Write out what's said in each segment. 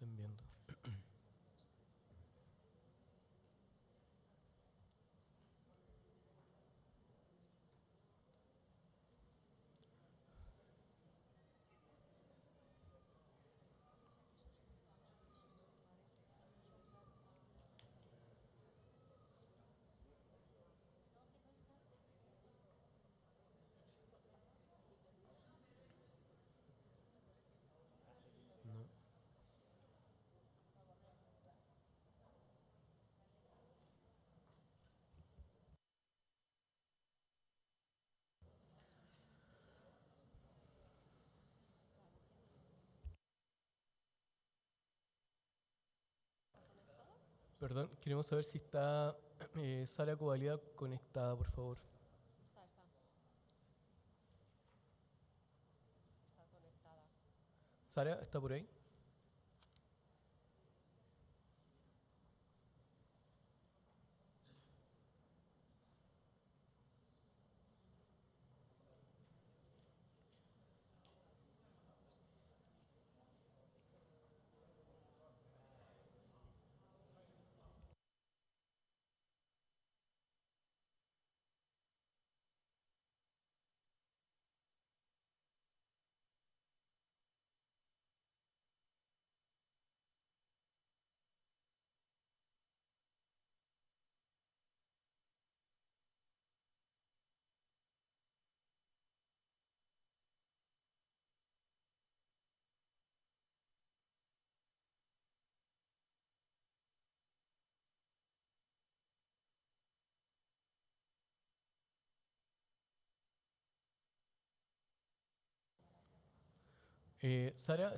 estén viendo. No. Perdón, queremos saber si está Sara Covalida conectada, por favor. Está conectada. Sara, ¿está por ahí? Sara,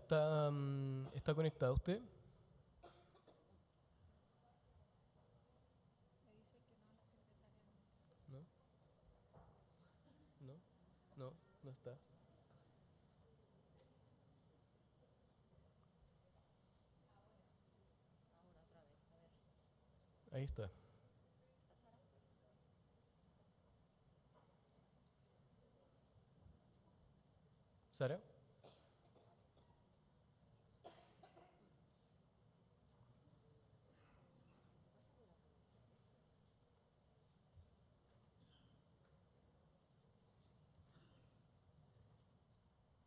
¿está conectada usted? No, no, no, no está. Ahora otra vez, a ver. Ahí está. ¿Está Sara? Sara, Pásame la conexión esta.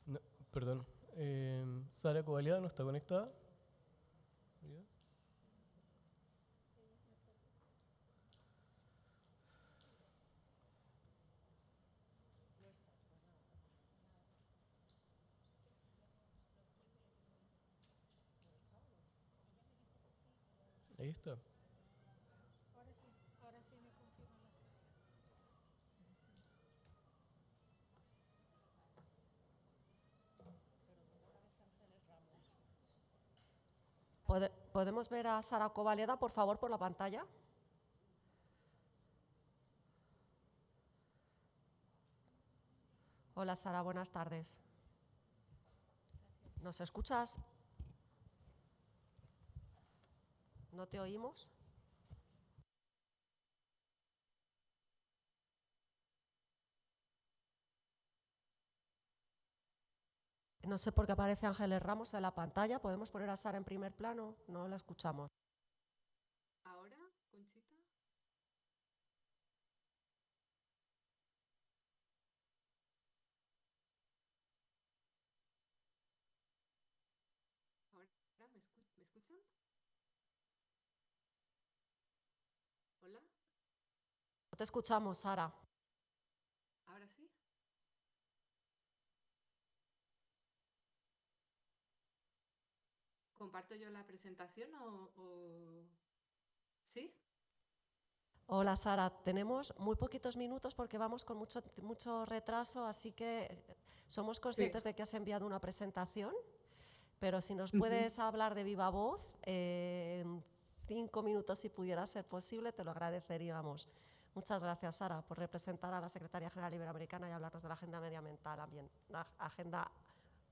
no, perdón. Sara Covalida no está conectada. ¿Ya? No está, pues nada. ¿No está o no está? Ahí está. Ahora sí me confirma la señora. Pero no aparece Ángeles Ramos. ¿Podemos ver a Sara Covaleda, por favor, por la pantalla? Hola, Sara, buenas tardes. ¿Nos escuchas? ¿No te oímos? No sé por qué aparece Ángeles Ramos en la pantalla. ¿Podemos poner a Sara en primer plano? No la escuchamos. ¿Ahora, Conchita? ¿Ahora me escuchan? ¿Hola? No te escuchamos, Sara. ¿Ahora sí? ¿Comparto yo la presentación o... ¿Sí? Hola, Sara. Tenemos muy poquitos minutos porque vamos con mucho retraso, así que somos conscientes Sí. de que has enviado una presentación, pero si nos Ujú. puedes hablar de viva voz, en 5 minutos, si pudiera ser posible, te lo agradeceríamos. Muchas gracias, Sara, por representar a la Secretaría General Iberoamericana y hablarnos de la Agenda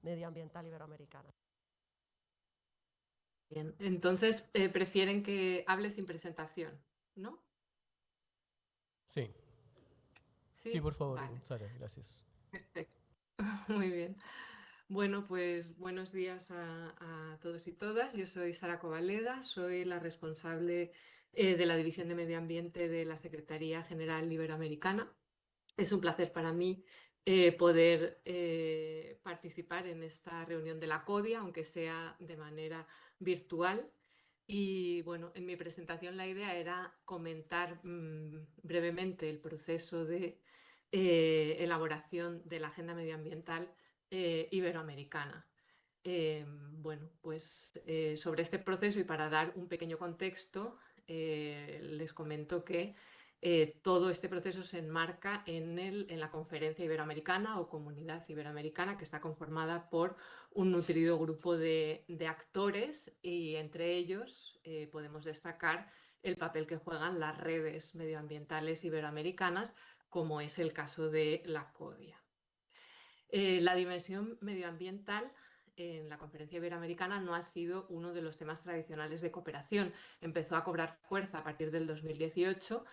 Medioambiental Iberoamericana. Bien, entonces prefieren que hable sin presentación, ¿no? Sí, sí, Sí, por favor, vale, Sara, gracias. perfecto. Muy bien. Bueno, pues buenos días a todos y todas. Yo soy Sara Covaleda, soy la responsable de la División de Medio Ambiente de la Secretaría General Iberoamericana. Es un placer para mí poder participar en esta reunión de la CODIA, aunque sea de manera virtual. Y bueno, en mi presentación la idea era comentar brevemente el proceso de elaboración de la Agenda Medioambiental Iberoamericana. Bueno, pues sobre este proceso y para dar un pequeño contexto, les comento que todo este proceso se enmarca en la Conferencia Iberoamericana o Comunidad Iberoamericana, que está conformada por un nutrido grupo de actores y entre ellos podemos destacar el papel que juegan las redes medioambientales iberoamericanas, como es el caso de la CODIA. La dimensión medioambiental en la Conferencia Iberoamericana no ha sido uno de los temas tradicionales de cooperación. Empezó a cobrar fuerza a partir del 2018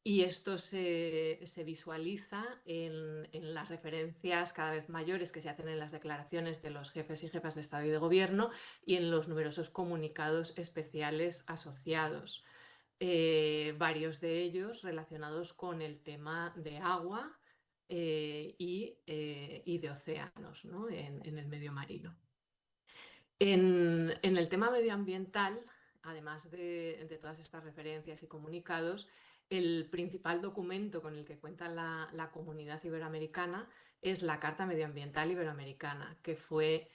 y esto se visualiza en las referencias cada vez mayores que se hacen en las declaraciones de los jefes y jefas de Estado y de Gobierno y en los numerosos comunicados especiales asociados. Varios de ellos relacionados con el tema de agua y de océanos, ¿no? en el medio marino. En el tema medioambiental, además de todas estas referencias y comunicados, el principal documento con el que cuenta la comunidad iberoamericana es la Carta Medioambiental Iberoamericana, que fue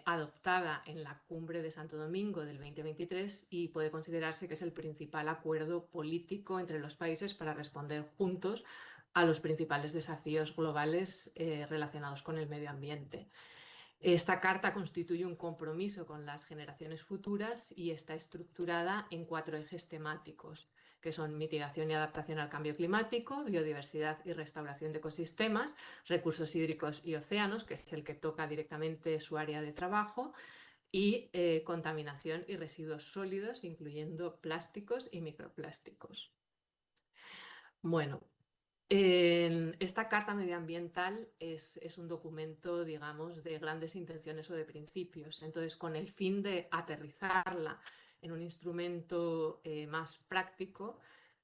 adoptada en la Cumbre de Santo Domingo del 2023 y puede considerarse que es el principal acuerdo político entre los países para responder juntos a los principales desafíos globales relacionados con el medio ambiente. Esta carta constituye un compromiso con las generaciones futuras y está estructurada en 4 ejes temáticos, que son mitigación y adaptación al cambio climático, biodiversidad y restauración de ecosistemas, recursos hídricos y océanos, que es el que toca directamente su área de trabajo, y contaminación y residuos sólidos, incluyendo plásticos y microplásticos. Bueno, esta carta medioambiental es un documento, digamos, de grandes intenciones o de principios. Entonces, con el fin de aterrizarla en un instrumento más práctico,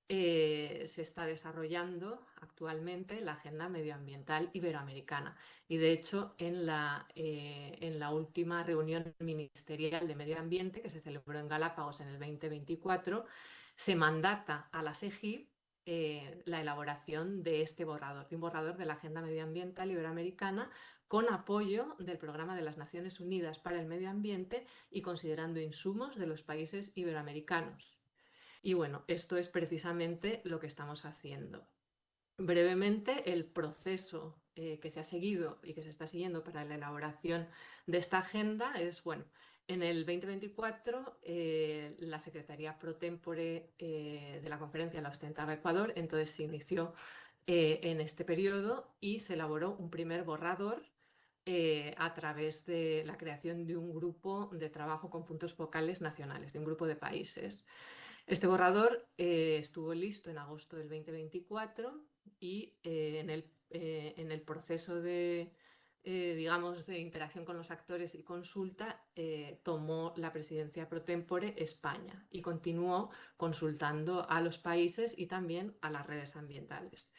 se está desarrollando actualmente la Agenda Medioambiental Iberoamericana. Y de hecho, en la última reunión ministerial de Medio Ambiente que se celebró en Galápagos en el 2024, se mandata a la SEGIP la elaboración de este borrador, de un borrador de la Agenda Medioambiental Iberoamericana con apoyo del Programa de las Naciones Unidas para el Medio Ambiente y considerando insumos de los países iberoamericanos. Y bueno, esto es precisamente lo que estamos haciendo. Brevemente, el proceso que se ha seguido y que se está siguiendo para la elaboración de esta agenda es, bueno, en el 2024 la Secretaría Pro Tempore de la conferencia la ostentaba Ecuador, entonces se inició en este periodo y se elaboró un primer borrador a través de la creación de un grupo de trabajo con puntos focales nacionales, de un grupo de países. Este borrador estuvo listo en agosto del 2024 y en el proceso de, digamos, de interacción con los actores y consulta tomó la presidencia pro tempore España y continuó consultando a los países y también a las redes ambientales.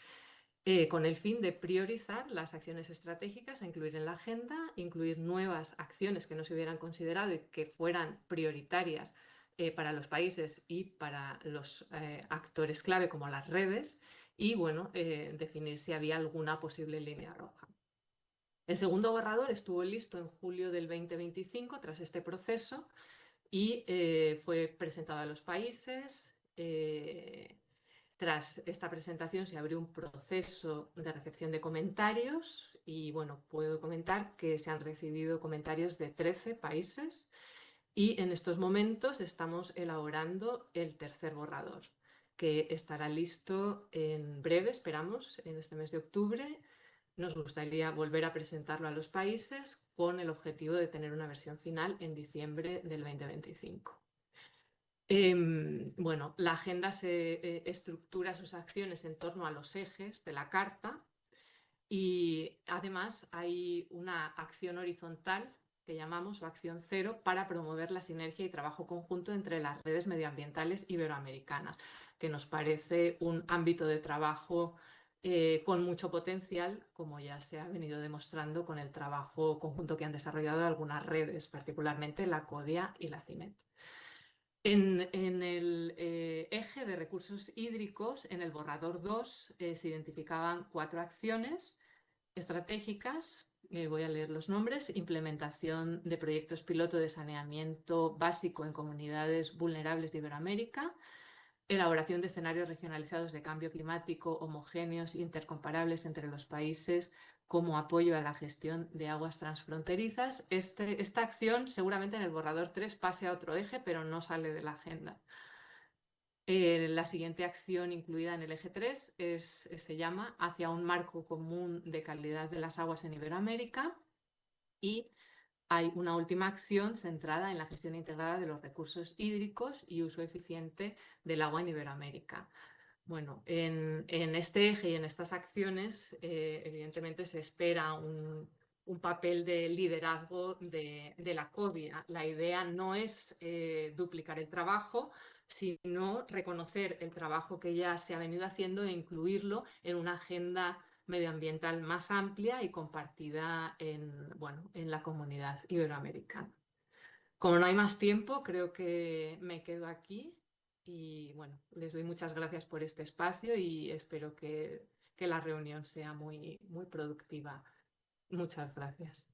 Con el fin de priorizar las acciones estratégicas a incluir en la agenda, incluir nuevas acciones que no se hubieran considerado y que fueran prioritarias para los países y para los actores clave como las redes y bueno, definir si había alguna posible línea roja. El segundo borrador estuvo listo en julio del 2025 tras este proceso y fue presentado a los países. Tras esta presentación se abrió un proceso de recepción de comentarios y bueno, puedo comentar que se han recibido comentarios de 13 países y en estos momentos estamos elaborando el tercer borrador, que estará listo en breve, esperamos, en este mes de octubre. Nos gustaría volver a presentarlo a los países con el objetivo de tener una versión final en diciembre del 2025. Bueno, la agenda se estructura sus acciones en torno a los ejes de la Carta Y además hay una acción horizontal que llamamos o acción cero para promover la sinergia y trabajo conjunto entre las redes medioambientales iberoamericanas, que nos parece un ámbito de trabajo con mucho potencial, como ya se ha venido demostrando con el trabajo conjunto que han desarrollado algunas redes, particularmente la CODIA y la CIMET. En el eje de recursos hídricos, en el borrador 2, se identificaban 4 acciones estratégicas. Voy a leer los nombres: implementación de proyectos piloto de saneamiento básico en comunidades vulnerables de Iberoamérica, elaboración de escenarios regionalizados de cambio climático homogéneos e intercomparables entre los países como apoyo a la gestión de aguas transfronterizas. Esta acción seguramente en el borrador 3 pase a otro eje, pero no sale de la agenda. La siguiente acción incluida en el eje 3 se llama Hacia un marco común de calidad de las aguas en Iberoamérica, y hay una última acción centrada en la gestión integrada de los recursos hídricos y uso eficiente del agua en Iberoamérica. Bueno, en este eje y en estas acciones, evidentemente se espera un papel de liderazgo de la CODIA. La idea no es duplicar el trabajo, sino reconocer el trabajo que ya se ha venido haciendo e incluirlo en una agenda medioambiental más amplia y compartida en la comunidad iberoamericana. Como no hay más tiempo, creo que me quedo aquí y bueno, les doy muchas gracias por este espacio y espero que la reunión sea muy, muy productiva. Muchas gracias.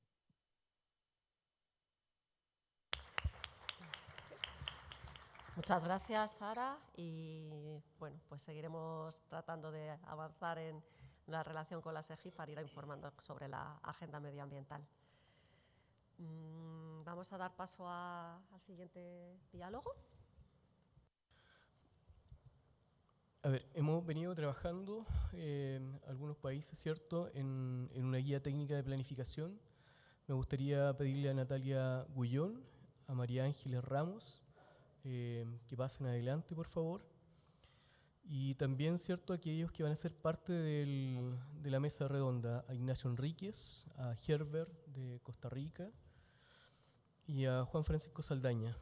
Muchas gracias, Sara, y bueno, pues seguiremos tratando de avanzar en la relación con la SEGI para ir informando sobre la agenda medioambiental. Vamos a dar paso al siguiente diálogo. A ver, hemos venido trabajando en algunos países, ¿cierto?, en una guía técnica de planificación. Me gustaría pedirle a Natalia Gullón, a María Ángeles Ramos, que pasen adelante, por favor. Y también, ¿cierto?, aquellos que van a ser parte de la mesa redonda, a Ignacio Enríquez, a Herbert de Costa Rica y a Juan Francisco Saldaña.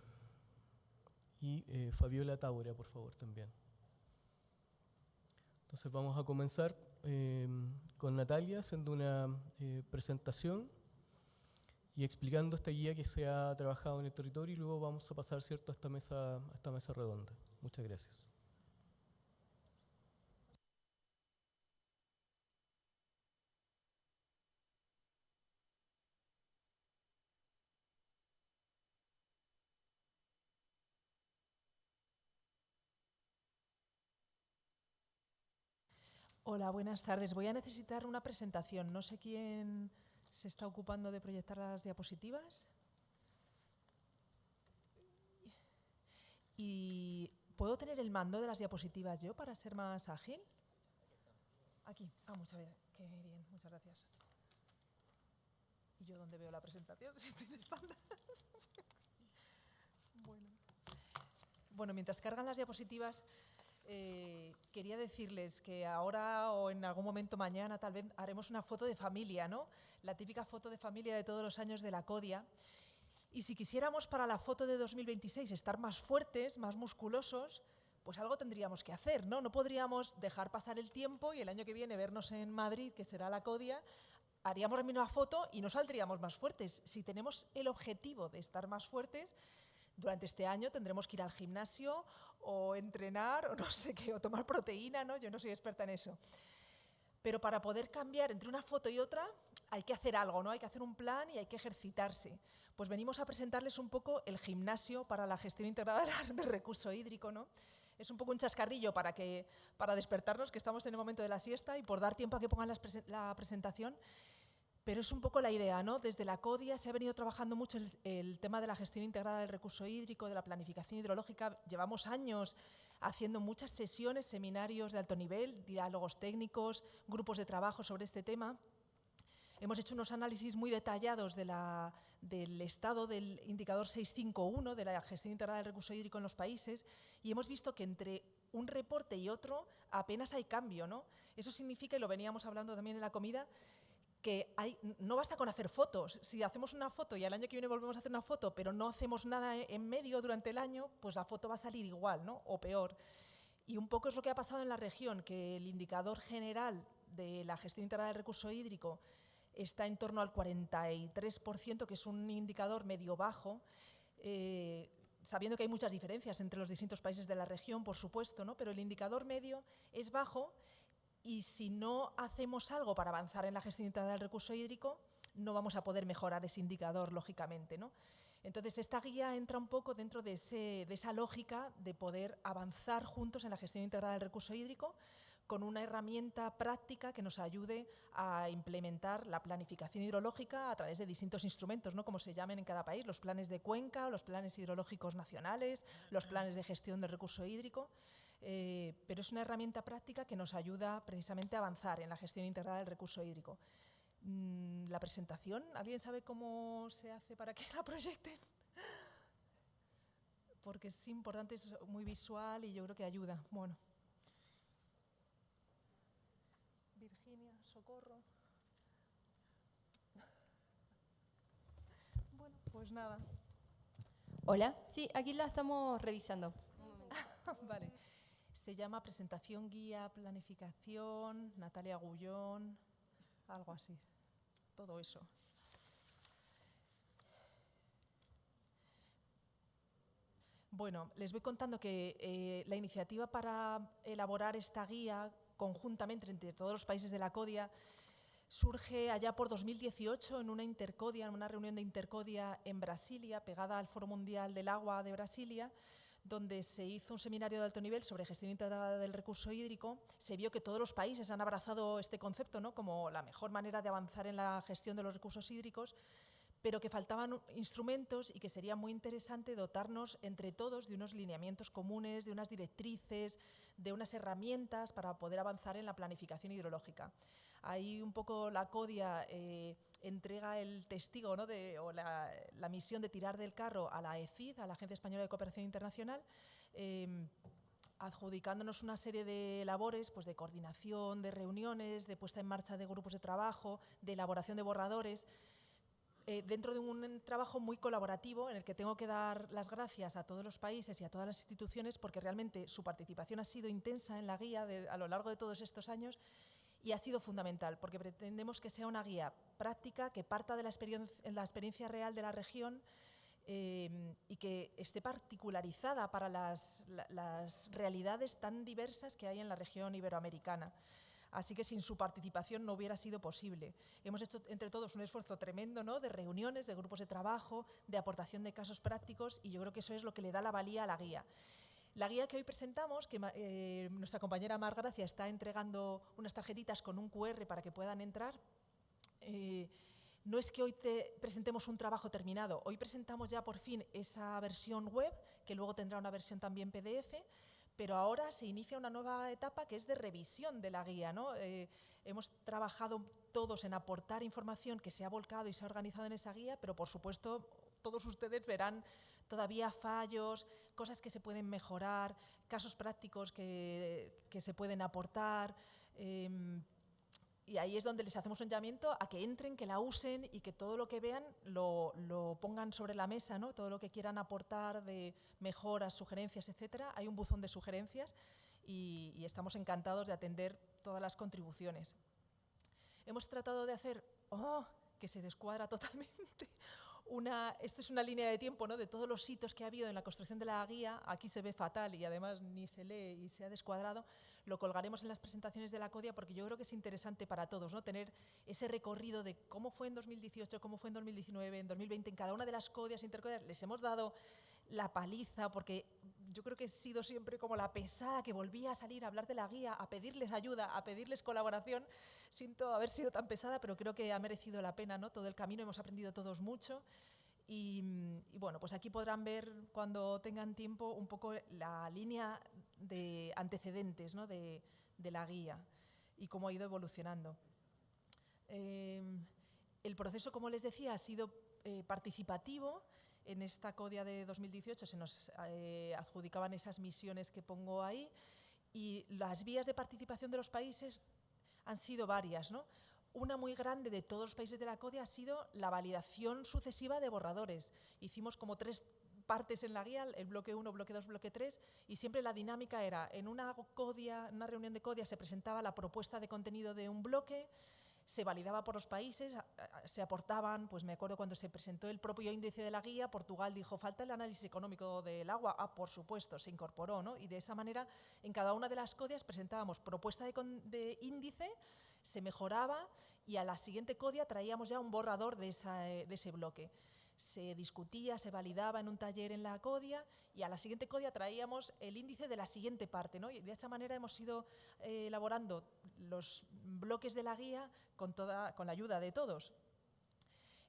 Y Fabiola Taura, por favor, también. Entonces vamos a comenzar con Natalia haciendo una presentación y explicando esta guía que se ha trabajado en el territorio, y luego vamos a pasar, ¿cierto?, a esta mesa redonda. Muchas gracias. Hola, buenas tardes. Voy a necesitar una presentación. No sé quién se está ocupando de proyectar las diapositivas. ¿Y puedo tener el mando de las diapositivas yo para ser más ágil? Aquí. Muchas bien. Qué bien, muchas gracias. ¿Y yo dónde veo la presentación? Si estoy de espaldas. Bueno, mientras cargan las diapositivas, quería decirles que ahora o en algún momento mañana tal vez haremos una foto de familia, ¿no? La típica foto de familia de todos los años de la CODIA. Y si quisiéramos para la foto de 2026 estar más fuertes, más musculosos, pues algo tendríamos que hacer, ¿no? No podríamos dejar pasar el tiempo y el año que viene vernos en Madrid, que será la CODIA, haríamos la misma foto y no saldríamos más fuertes. Si tenemos el objetivo de estar más fuertes, durante este año tendremos que ir al gimnasio o entrenar o no sé qué, o tomar proteína, ¿no? Yo no soy experta en eso. Pero para poder cambiar entre una foto y otra hay que hacer algo, ¿no? Hay que hacer un plan y hay que ejercitarse. Pues venimos a presentarles un poco el gimnasio para la gestión integrada del recurso hídrico, ¿no? Es un poco un chascarrillo para despertarnos, que estamos en el momento de la siesta, y por dar tiempo a que pongan la presentación. Pero es un poco la idea, ¿no? Desde la CODIA se ha venido trabajando mucho el tema de la gestión integrada del recurso hídrico, de la planificación hidrológica. Llevamos años haciendo muchas sesiones, seminarios de alto nivel, diálogos técnicos, grupos de trabajo sobre este tema. Hemos hecho unos análisis muy detallados del estado del indicador 651 de la gestión integrada del recurso hídrico en los países y hemos visto que entre un reporte y otro apenas hay cambio, ¿no? Eso significa, y lo veníamos hablando también en la comida, que no basta con hacer fotos. Si hacemos una foto y al año que viene volvemos a hacer una foto, pero no hacemos nada en medio durante el año, pues la foto va a salir igual, ¿no? O peor. Y un poco es lo que ha pasado en la región, que el indicador general de la gestión integrada del recurso hídrico está en torno al 43%, que es un indicador medio bajo, sabiendo que hay muchas diferencias entre los distintos países de la región, por supuesto, ¿no? Pero el indicador medio es bajo y si no hacemos algo para avanzar en la gestión integrada del recurso hídrico, no vamos a poder mejorar ese indicador, lógicamente, ¿no? Entonces, esta guía entra un poco dentro de esa lógica de poder avanzar juntos en la gestión integrada del recurso hídrico con una herramienta práctica que nos ayude a implementar la planificación hidrológica a través de distintos instrumentos, ¿no? Como se llamen en cada país, los planes de cuenca, los planes hidrológicos nacionales, los planes de gestión del recurso hídrico, pero es una herramienta práctica que nos ayuda precisamente a avanzar en la gestión integrada del recurso hídrico. La presentación, ¿alguien sabe cómo se hace para que la proyecten? Porque es importante, es muy visual y yo creo que ayuda. Bueno. Virginia, socorro. Bueno, pues nada. Hola, sí, aquí la estamos revisando. Vale. Se llama Presentación Guía Planificación, Natalia Gullón, algo así. Todo eso. Bueno, les voy contando que la iniciativa para elaborar esta guía conjuntamente entre todos los países de la CODIA surge allá por 2018 en una intercodia, en una reunión de intercodia en Brasilia, pegada al Foro Mundial del Agua de Brasilia, donde se hizo un seminario de alto nivel sobre gestión integrada del recurso hídrico. Se vio que todos los países han abrazado este concepto, ¿no?, como la mejor manera de avanzar en la gestión de los recursos hídricos, pero que faltaban instrumentos y que sería muy interesante dotarnos entre todos de unos lineamientos comunes, de unas directrices, de unas herramientas para poder avanzar en la planificación hidrológica. Ahí un poco la CODIA entrega el testigo, ¿no?, o la misión de tirar del carro a la ECID, a la Agencia Española de Cooperación Internacional, adjudicándonos una serie de labores, pues de coordinación, de reuniones, de puesta en marcha de grupos de trabajo, de elaboración de borradores, dentro de un trabajo muy colaborativo en el que tengo que dar las gracias a todos los países y a todas las instituciones porque realmente su participación ha sido intensa en la guía a lo largo de todos estos años y ha sido fundamental porque pretendemos que sea una guía práctica que parta de la experiencia real de la región y que esté particularizada para las realidades tan diversas que hay en la región iberoamericana. Así que sin su participación no hubiera sido posible. Hemos hecho entre todos un esfuerzo tremendo, ¿no?, de reuniones, de grupos de trabajo, de aportación de casos prácticos y yo creo que eso es lo que le da la valía a la guía. La guía que hoy presentamos, que nuestra compañera Mar Gracia está entregando unas tarjetitas con un QR para que puedan entrar, no es que hoy presentemos un trabajo terminado, hoy presentamos ya por fin esa versión web, que luego tendrá una versión también PDF, pero ahora se inicia una nueva etapa que es de revisión de la guía, ¿no? Hemos trabajado todos en aportar información que se ha volcado y se ha organizado en esa guía, pero por supuesto todos ustedes verán todavía fallos, cosas que se pueden mejorar, casos prácticos que se pueden aportar. Y ahí es donde les hacemos un llamamiento a que entren, que la usen y que todo lo que vean lo pongan sobre la mesa, ¿no? Todo lo que quieran aportar de mejoras, sugerencias, etcétera. Hay un buzón de sugerencias y estamos encantados de atender todas las contribuciones. Hemos tratado de hacer, que se descuadra totalmente, esto es una línea de tiempo, ¿no?, de todos los hitos que ha habido en la construcción de la guía. Aquí se ve fatal y además ni se lee y se ha descuadrado. Lo colgaremos en las presentaciones de la CODIA porque yo creo que es interesante para todos, ¿no?, tener ese recorrido de cómo fue en 2018, cómo fue en 2019, en 2020, en cada una de las CODIAs, intercodias. Les hemos dado la paliza porque yo creo que he sido siempre como la pesada que volvía a salir a hablar de la guía, a pedirles ayuda, a pedirles colaboración. Siento haber sido tan pesada, pero creo que ha merecido la pena, ¿no? Todo el camino, hemos aprendido todos mucho. Y bueno, pues aquí podrán ver cuando tengan tiempo un poco la línea de antecedentes, ¿no?, de la guía y cómo ha ido evolucionando. El proceso, como les decía, ha sido participativo. En esta CODIA de 2018 se nos adjudicaban esas misiones que pongo ahí, y las vías de participación de los países han sido varias, ¿no? Una muy grande de todos los países de la CODIA ha sido la validación sucesiva de borradores. Hicimos como 3 partes en la guía, el bloque 1, bloque 2, bloque 3, y siempre la dinámica era, en una reunión de CODIA se presentaba la propuesta de contenido de un bloque, se validaba por los países, se aportaban, pues me acuerdo cuando se presentó el propio índice de la guía, Portugal dijo, falta el análisis económico del agua, por supuesto, se incorporó, ¿no? Y de esa manera, en cada una de las CODIAs presentábamos propuesta de índice, se mejoraba, y a la siguiente CODIA traíamos ya un borrador de ese bloque. Se discutía, se validaba en un taller en la CODIA, y a la siguiente CODIA traíamos el índice de la siguiente parte, ¿no? Y de esa manera hemos ido elaborando los bloques de la guía con la ayuda de todos.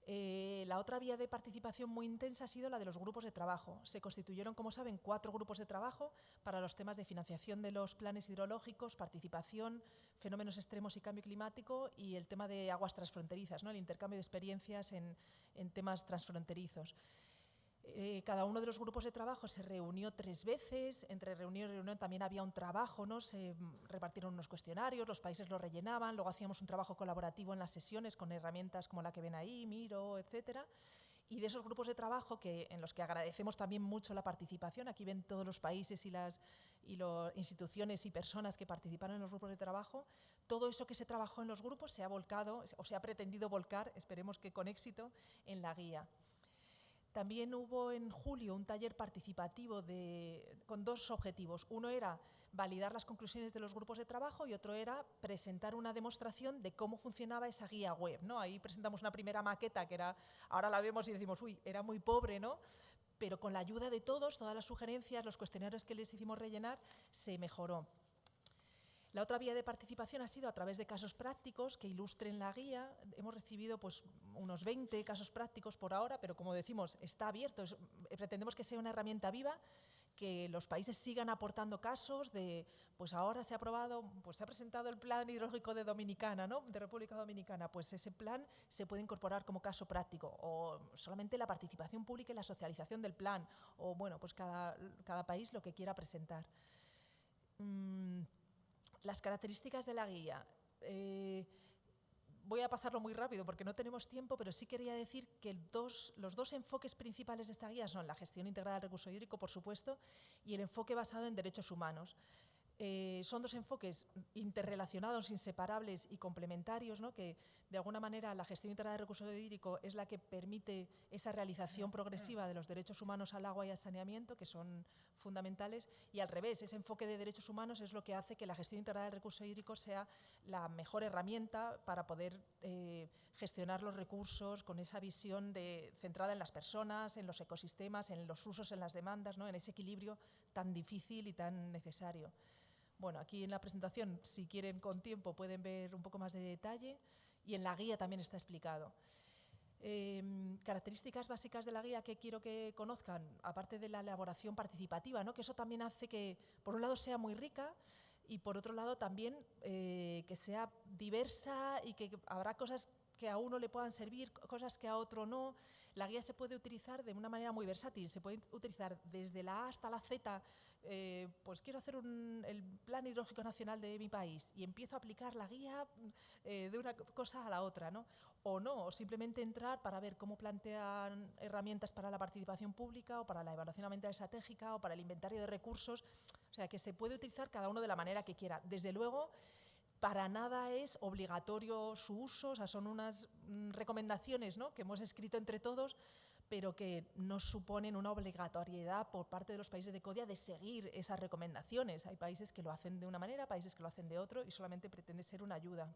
La otra vía de participación muy intensa ha sido la de los grupos de trabajo. Se constituyeron, como saben, 4 grupos de trabajo para los temas de financiación de los planes hidrológicos, participación, fenómenos extremos y cambio climático, y el tema de aguas transfronterizas, ¿no? El intercambio de experiencias en temas transfronterizos. Cada uno de los grupos de trabajo se reunió 3 veces, entre reunión y reunión también había un trabajo, ¿no? Se repartieron unos cuestionarios, los países los rellenaban, luego hacíamos un trabajo colaborativo en las sesiones con herramientas como la que ven ahí, Miro, etcétera. Y de esos grupos de trabajo en los que agradecemos también mucho la participación, aquí ven todos los países y las instituciones y personas que participaron en los grupos de trabajo, todo eso que se trabajó en los grupos se ha volcado, o se ha pretendido volcar, esperemos que con éxito, en la guía. También hubo en julio un taller participativo con 2 objetivos. Uno era validar las conclusiones de los grupos de trabajo y otro era presentar una demostración de cómo funcionaba esa guía web, ¿no? Ahí presentamos una primera maqueta que ahora la vemos y decimos, uy, era muy pobre, ¿no? Pero con la ayuda de todos, todas las sugerencias, los cuestionarios que les hicimos rellenar, se mejoró. La otra vía de participación ha sido a través de casos prácticos que ilustren la guía. Hemos recibido pues, unos 20 casos prácticos por ahora, pero como decimos, está abierto. Pretendemos que sea una herramienta viva, que los países sigan aportando casos pues ahora se ha aprobado, pues se ha presentado el plan hidrológico de Dominicana, ¿no? De República Dominicana, pues ese plan se puede incorporar como caso práctico, o solamente la participación pública y la socialización del plan, o bueno, pues cada país lo que quiera presentar. Las características de la guía. Voy a pasarlo muy rápido porque no tenemos tiempo, pero sí quería decir que los 2 enfoques principales de esta guía son la gestión integrada del recurso hídrico, por supuesto, y el enfoque basado en derechos humanos. Son 2 enfoques interrelacionados, inseparables y complementarios, ¿no? Que de alguna manera la gestión integrada del recurso hídrico es la que permite esa realización progresiva de los derechos humanos al agua y al saneamiento, que son fundamentales, y al revés, ese enfoque de derechos humanos es lo que hace que la gestión integrada del recurso hídrico sea la mejor herramienta para poder gestionar los recursos con esa visión centrada en las personas, en los ecosistemas, en los usos, en las demandas, ¿no? En ese equilibrio tan difícil y tan necesario. Bueno, aquí en la presentación, si quieren con tiempo, pueden ver un poco más de detalle, y en la guía también está explicado. Características básicas de la guía que quiero que conozcan, aparte de la elaboración participativa, ¿no? Que eso también hace que, por un lado, sea muy rica, y por otro lado también que sea diversa, y que habrá cosas que a uno le puedan servir, cosas que a otro no. La guía se puede utilizar de una manera muy versátil, se puede utilizar desde la A hasta la Z. Pues quiero hacer el plan hidrológico nacional de mi país y empiezo a aplicar la guía de una cosa a la otra, ¿no? O simplemente entrar para ver cómo plantean herramientas para la participación pública, o para la evaluación ambiental estratégica, o para el inventario de recursos. O sea, que se puede utilizar cada uno de la manera que quiera. Desde luego, para nada es obligatorio su uso, o sea, son unas recomendaciones, ¿no? Que hemos escrito entre todos, pero que no suponen una obligatoriedad por parte de los países de CODIA de seguir esas recomendaciones. Hay países que lo hacen de una manera, países que lo hacen de otro, y solamente pretende ser una ayuda.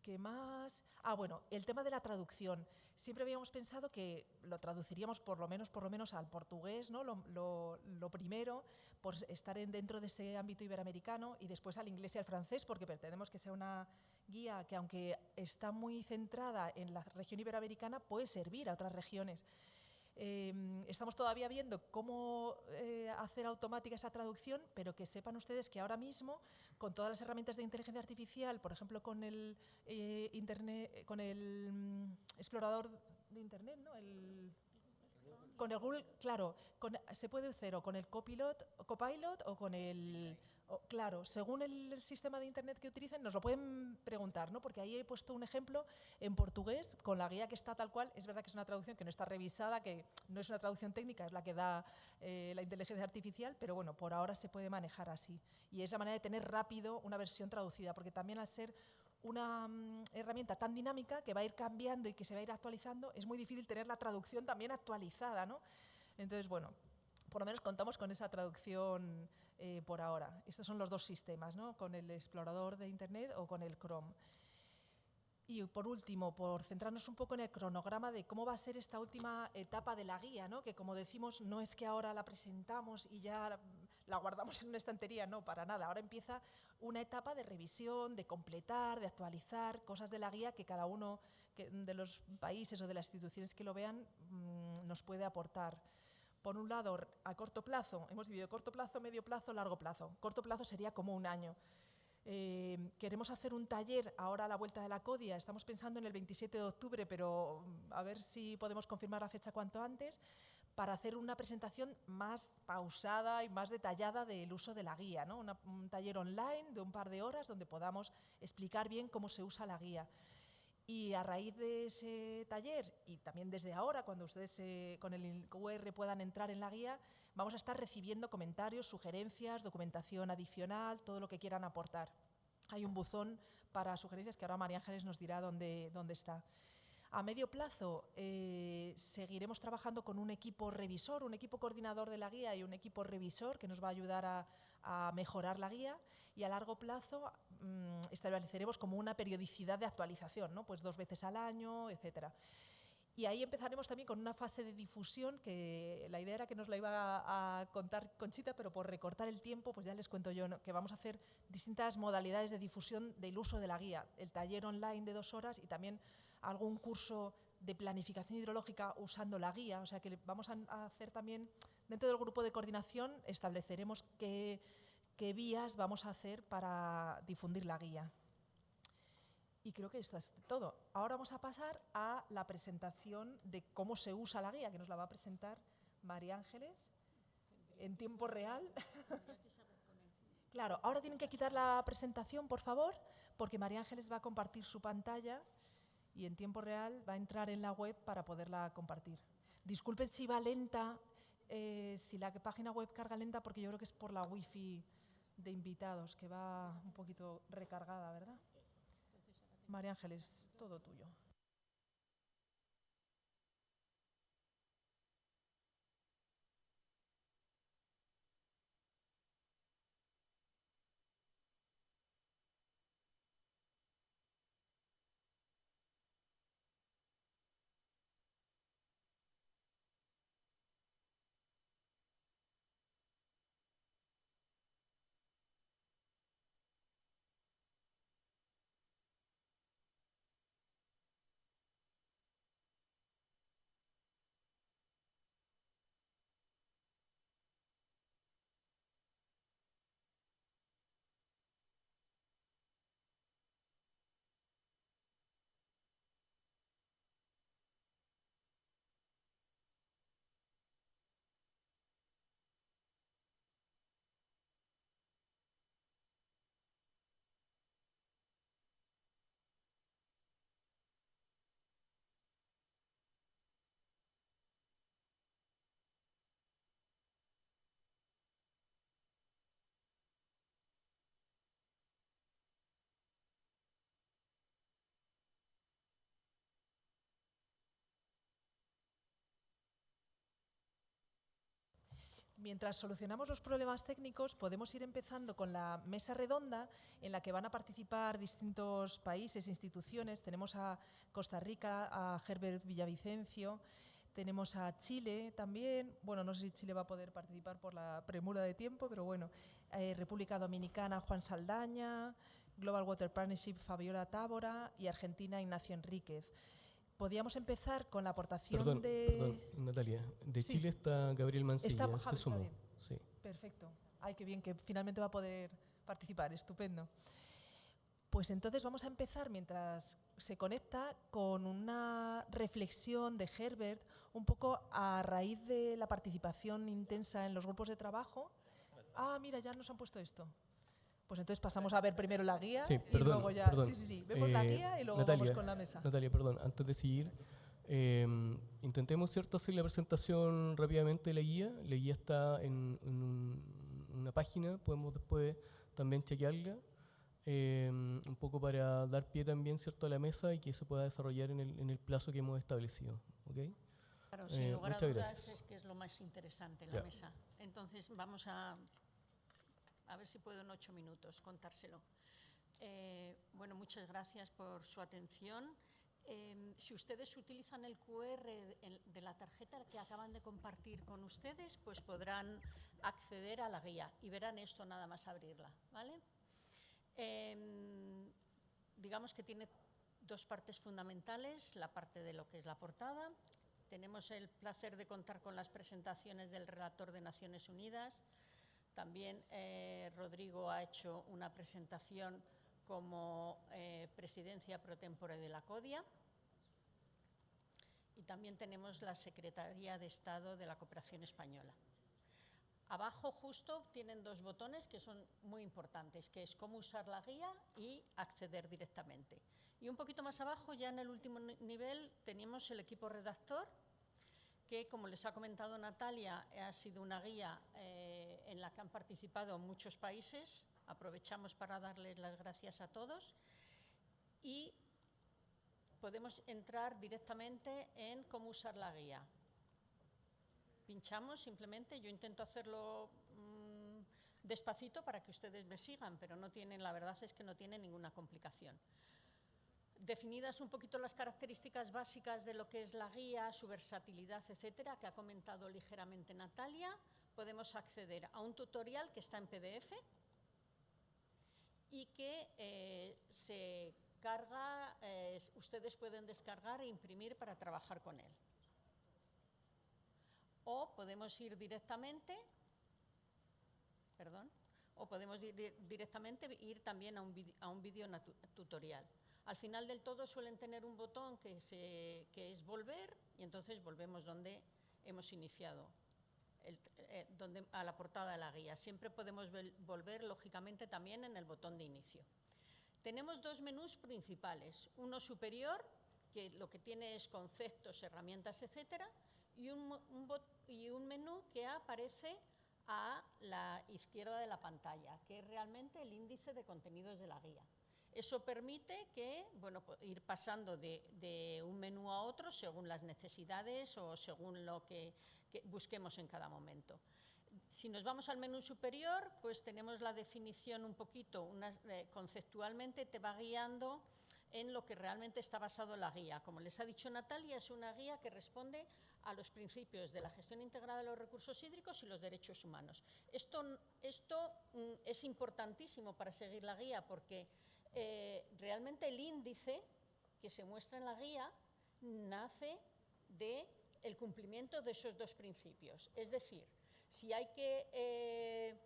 ¿Qué más? Bueno, el tema de la traducción. Siempre habíamos pensado que lo traduciríamos por lo menos al portugués, ¿no? Lo primero, por estar dentro de ese ámbito iberoamericano, y después al inglés y al francés, porque pretendemos que sea una guía que, aunque está muy centrada en la región iberoamericana, puede servir a otras regiones. Estamos todavía viendo cómo hacer automática esa traducción, pero que sepan ustedes que ahora mismo, con todas las herramientas de inteligencia artificial, por ejemplo, con el explorador de Internet, ¿no? Con el Google, claro, se puede hacer o con el Copilot o con el... claro, según el sistema de Internet que utilicen, nos lo pueden preguntar, ¿no? Porque ahí he puesto un ejemplo en portugués, con la guía que está tal cual. Es verdad que es una traducción que no está revisada, que no es una traducción técnica, es la que da la inteligencia artificial, pero bueno, por ahora se puede manejar así. Y es la manera de tener rápido una versión traducida, porque también al ser una herramienta tan dinámica que va a ir cambiando y que se va a ir actualizando, es muy difícil tener la traducción también actualizada, ¿no? Entonces, bueno, por lo menos contamos con esa traducción por ahora. Estos son los dos sistemas, ¿no? Con el explorador de Internet o con el Chrome. Y por último, por centrarnos un poco en el cronograma de cómo va a ser esta última etapa de la guía, ¿no? Que como decimos, no es que ahora la presentamos y ya la guardamos en una estantería, no, para nada. Ahora empieza una etapa de revisión, de completar, de actualizar cosas de la guía que cada uno de los países o de las instituciones que lo vean nos puede aportar. Por un lado, a corto plazo, hemos dividido corto plazo, medio plazo, largo plazo. Corto plazo sería como un año. Queremos hacer un taller ahora a la vuelta de la CODIA. Estamos pensando en el 27 de octubre, pero a ver si podemos confirmar la fecha cuanto antes, para hacer una presentación más pausada y más detallada del uso de la guía, ¿no? Un taller online de un par de horas donde podamos explicar bien cómo se usa la guía. Y a raíz de ese taller, y también desde ahora, cuando ustedes con el QR puedan entrar en la guía, vamos a estar recibiendo comentarios, sugerencias, documentación adicional, todo lo que quieran aportar. Hay un buzón para sugerencias que ahora María Ángeles nos dirá dónde está. A medio plazo seguiremos trabajando con un equipo revisor, un equipo coordinador de la guía y un equipo revisor que nos va a ayudar a mejorar la guía. Y a largo plazo estableceremos como una periodicidad de actualización, ¿no? Pues 2 veces al año, etcétera. Y ahí empezaremos también con una fase de difusión, que la idea era que nos la iba a contar Conchita, pero por recortar el tiempo, pues ya les cuento yo, ¿no? Que vamos a hacer distintas modalidades de difusión del uso de la guía. El taller online de 2 horas y también algún curso de planificación hidrológica usando la guía. O sea que vamos a hacer también, dentro del grupo de coordinación, estableceremos qué vías vamos a hacer para difundir la guía. Y creo que esto es todo. Ahora vamos a pasar a la presentación de cómo se usa la guía, que nos la va a presentar María Ángeles en tiempo real. Claro, ahora tienen que quitar la presentación, por favor, porque María Ángeles va a compartir su pantalla y en tiempo real va a entrar en la web para poderla compartir. Disculpen si va lenta, si la página web carga lenta, porque yo creo que es por la wifi de invitados, que va un poquito recargada, ¿verdad? María Ángeles, todo tuyo. Mientras solucionamos los problemas técnicos, podemos ir empezando con la mesa redonda en la que van a participar distintos países e instituciones. Tenemos a Costa Rica, a Herbert Villavicencio, tenemos a Chile también. Bueno, no sé si Chile va a poder participar por la premura de tiempo, pero bueno. República Dominicana, Juan Saldaña, Global Water Partnership, Fabiola Tábora y Argentina, Ignacio Enríquez. podíamos empezar con la aportación Perdón, de... Natalia. De Sí. Chile está Gabriel Mancilla, Está se Javi, sumó. Javier. Sí. Perfecto. Ay, qué bien, que finalmente va a poder participar. Estupendo. Pues entonces vamos a empezar, mientras se conecta, con una reflexión de Herbert, un poco a raíz de la participación intensa en los grupos de trabajo. Ah, mira, ya nos han puesto esto. Pues entonces pasamos a ver primero la guía Sí, y perdón, luego ya... perdón. Sí, vemos la guía y luego Natalia, vamos con la mesa. Natalia, perdón, antes de seguir, intentemos, ¿cierto?, hacer la presentación rápidamente de la guía. La guía está en una página, podemos después también chequearla, un poco para dar pie también, ¿cierto?, a la mesa y que se pueda desarrollar en el plazo que hemos establecido. ¿Ok? Claro, sin lugar a muchas dudas gracias. es que es lo más interesante, la Ya. mesa. Entonces vamos a ver si puedo en 8 minutos contárselo. Bueno, muchas gracias por su atención. Si ustedes utilizan el QR de la tarjeta que acaban de compartir con ustedes, pues podrán acceder a la guía y verán esto nada más abrirla, ¿vale? Digamos que tiene dos partes fundamentales, la parte de lo que es la portada. Tenemos el placer de contar con las presentaciones del relator de Naciones Unidas. También Rodrigo ha hecho una presentación como presidencia pro tempore de la CODIA. Y también tenemos la Secretaría de Estado de la Cooperación Española. Abajo justo tienen dos botones que son muy importantes, que es cómo usar la guía y acceder directamente. Y un poquito más abajo, ya en el último nivel, tenemos el equipo redactor, que, como les ha comentado Natalia, ha sido una guía en la que han participado muchos países. Aprovechamos para darles las gracias a todos. Y podemos entrar directamente en cómo usar la guía. Pinchamos simplemente, yo intento hacerlo despacito para que ustedes me sigan, pero no tienen, la verdad es que no tiene ninguna complicación. Definidas un poquito las características básicas de lo que es la guía, su versatilidad, etcétera, que ha comentado ligeramente Natalia, podemos acceder a un tutorial que está en PDF y que se carga, ustedes pueden descargar e imprimir para trabajar con él. O podemos ir directamente, ir también a un vídeo tutorial. Al final del todo suelen tener un botón que es volver, y entonces volvemos donde hemos iniciado, a la portada de la guía. Siempre podemos volver, lógicamente, también en el botón de inicio. Tenemos dos menús principales, uno superior, que lo que tiene es conceptos, herramientas, etcétera, y un menú que aparece a la izquierda de la pantalla, que es realmente el índice de contenidos de la guía. Eso permite que, bueno, ir pasando de un menú a otro según las necesidades o según lo que busquemos en cada momento. Si nos vamos al menú superior, pues tenemos la definición un poquito, conceptualmente te va guiando en lo que realmente está basado la guía. Como les ha dicho Natalia, es una guía que responde a los principios de la gestión integrada de los recursos hídricos y los derechos humanos. Esto es importantísimo para seguir la guía porque realmente el índice que se muestra en la guía nace del cumplimiento de esos dos principios. Es decir, si hay que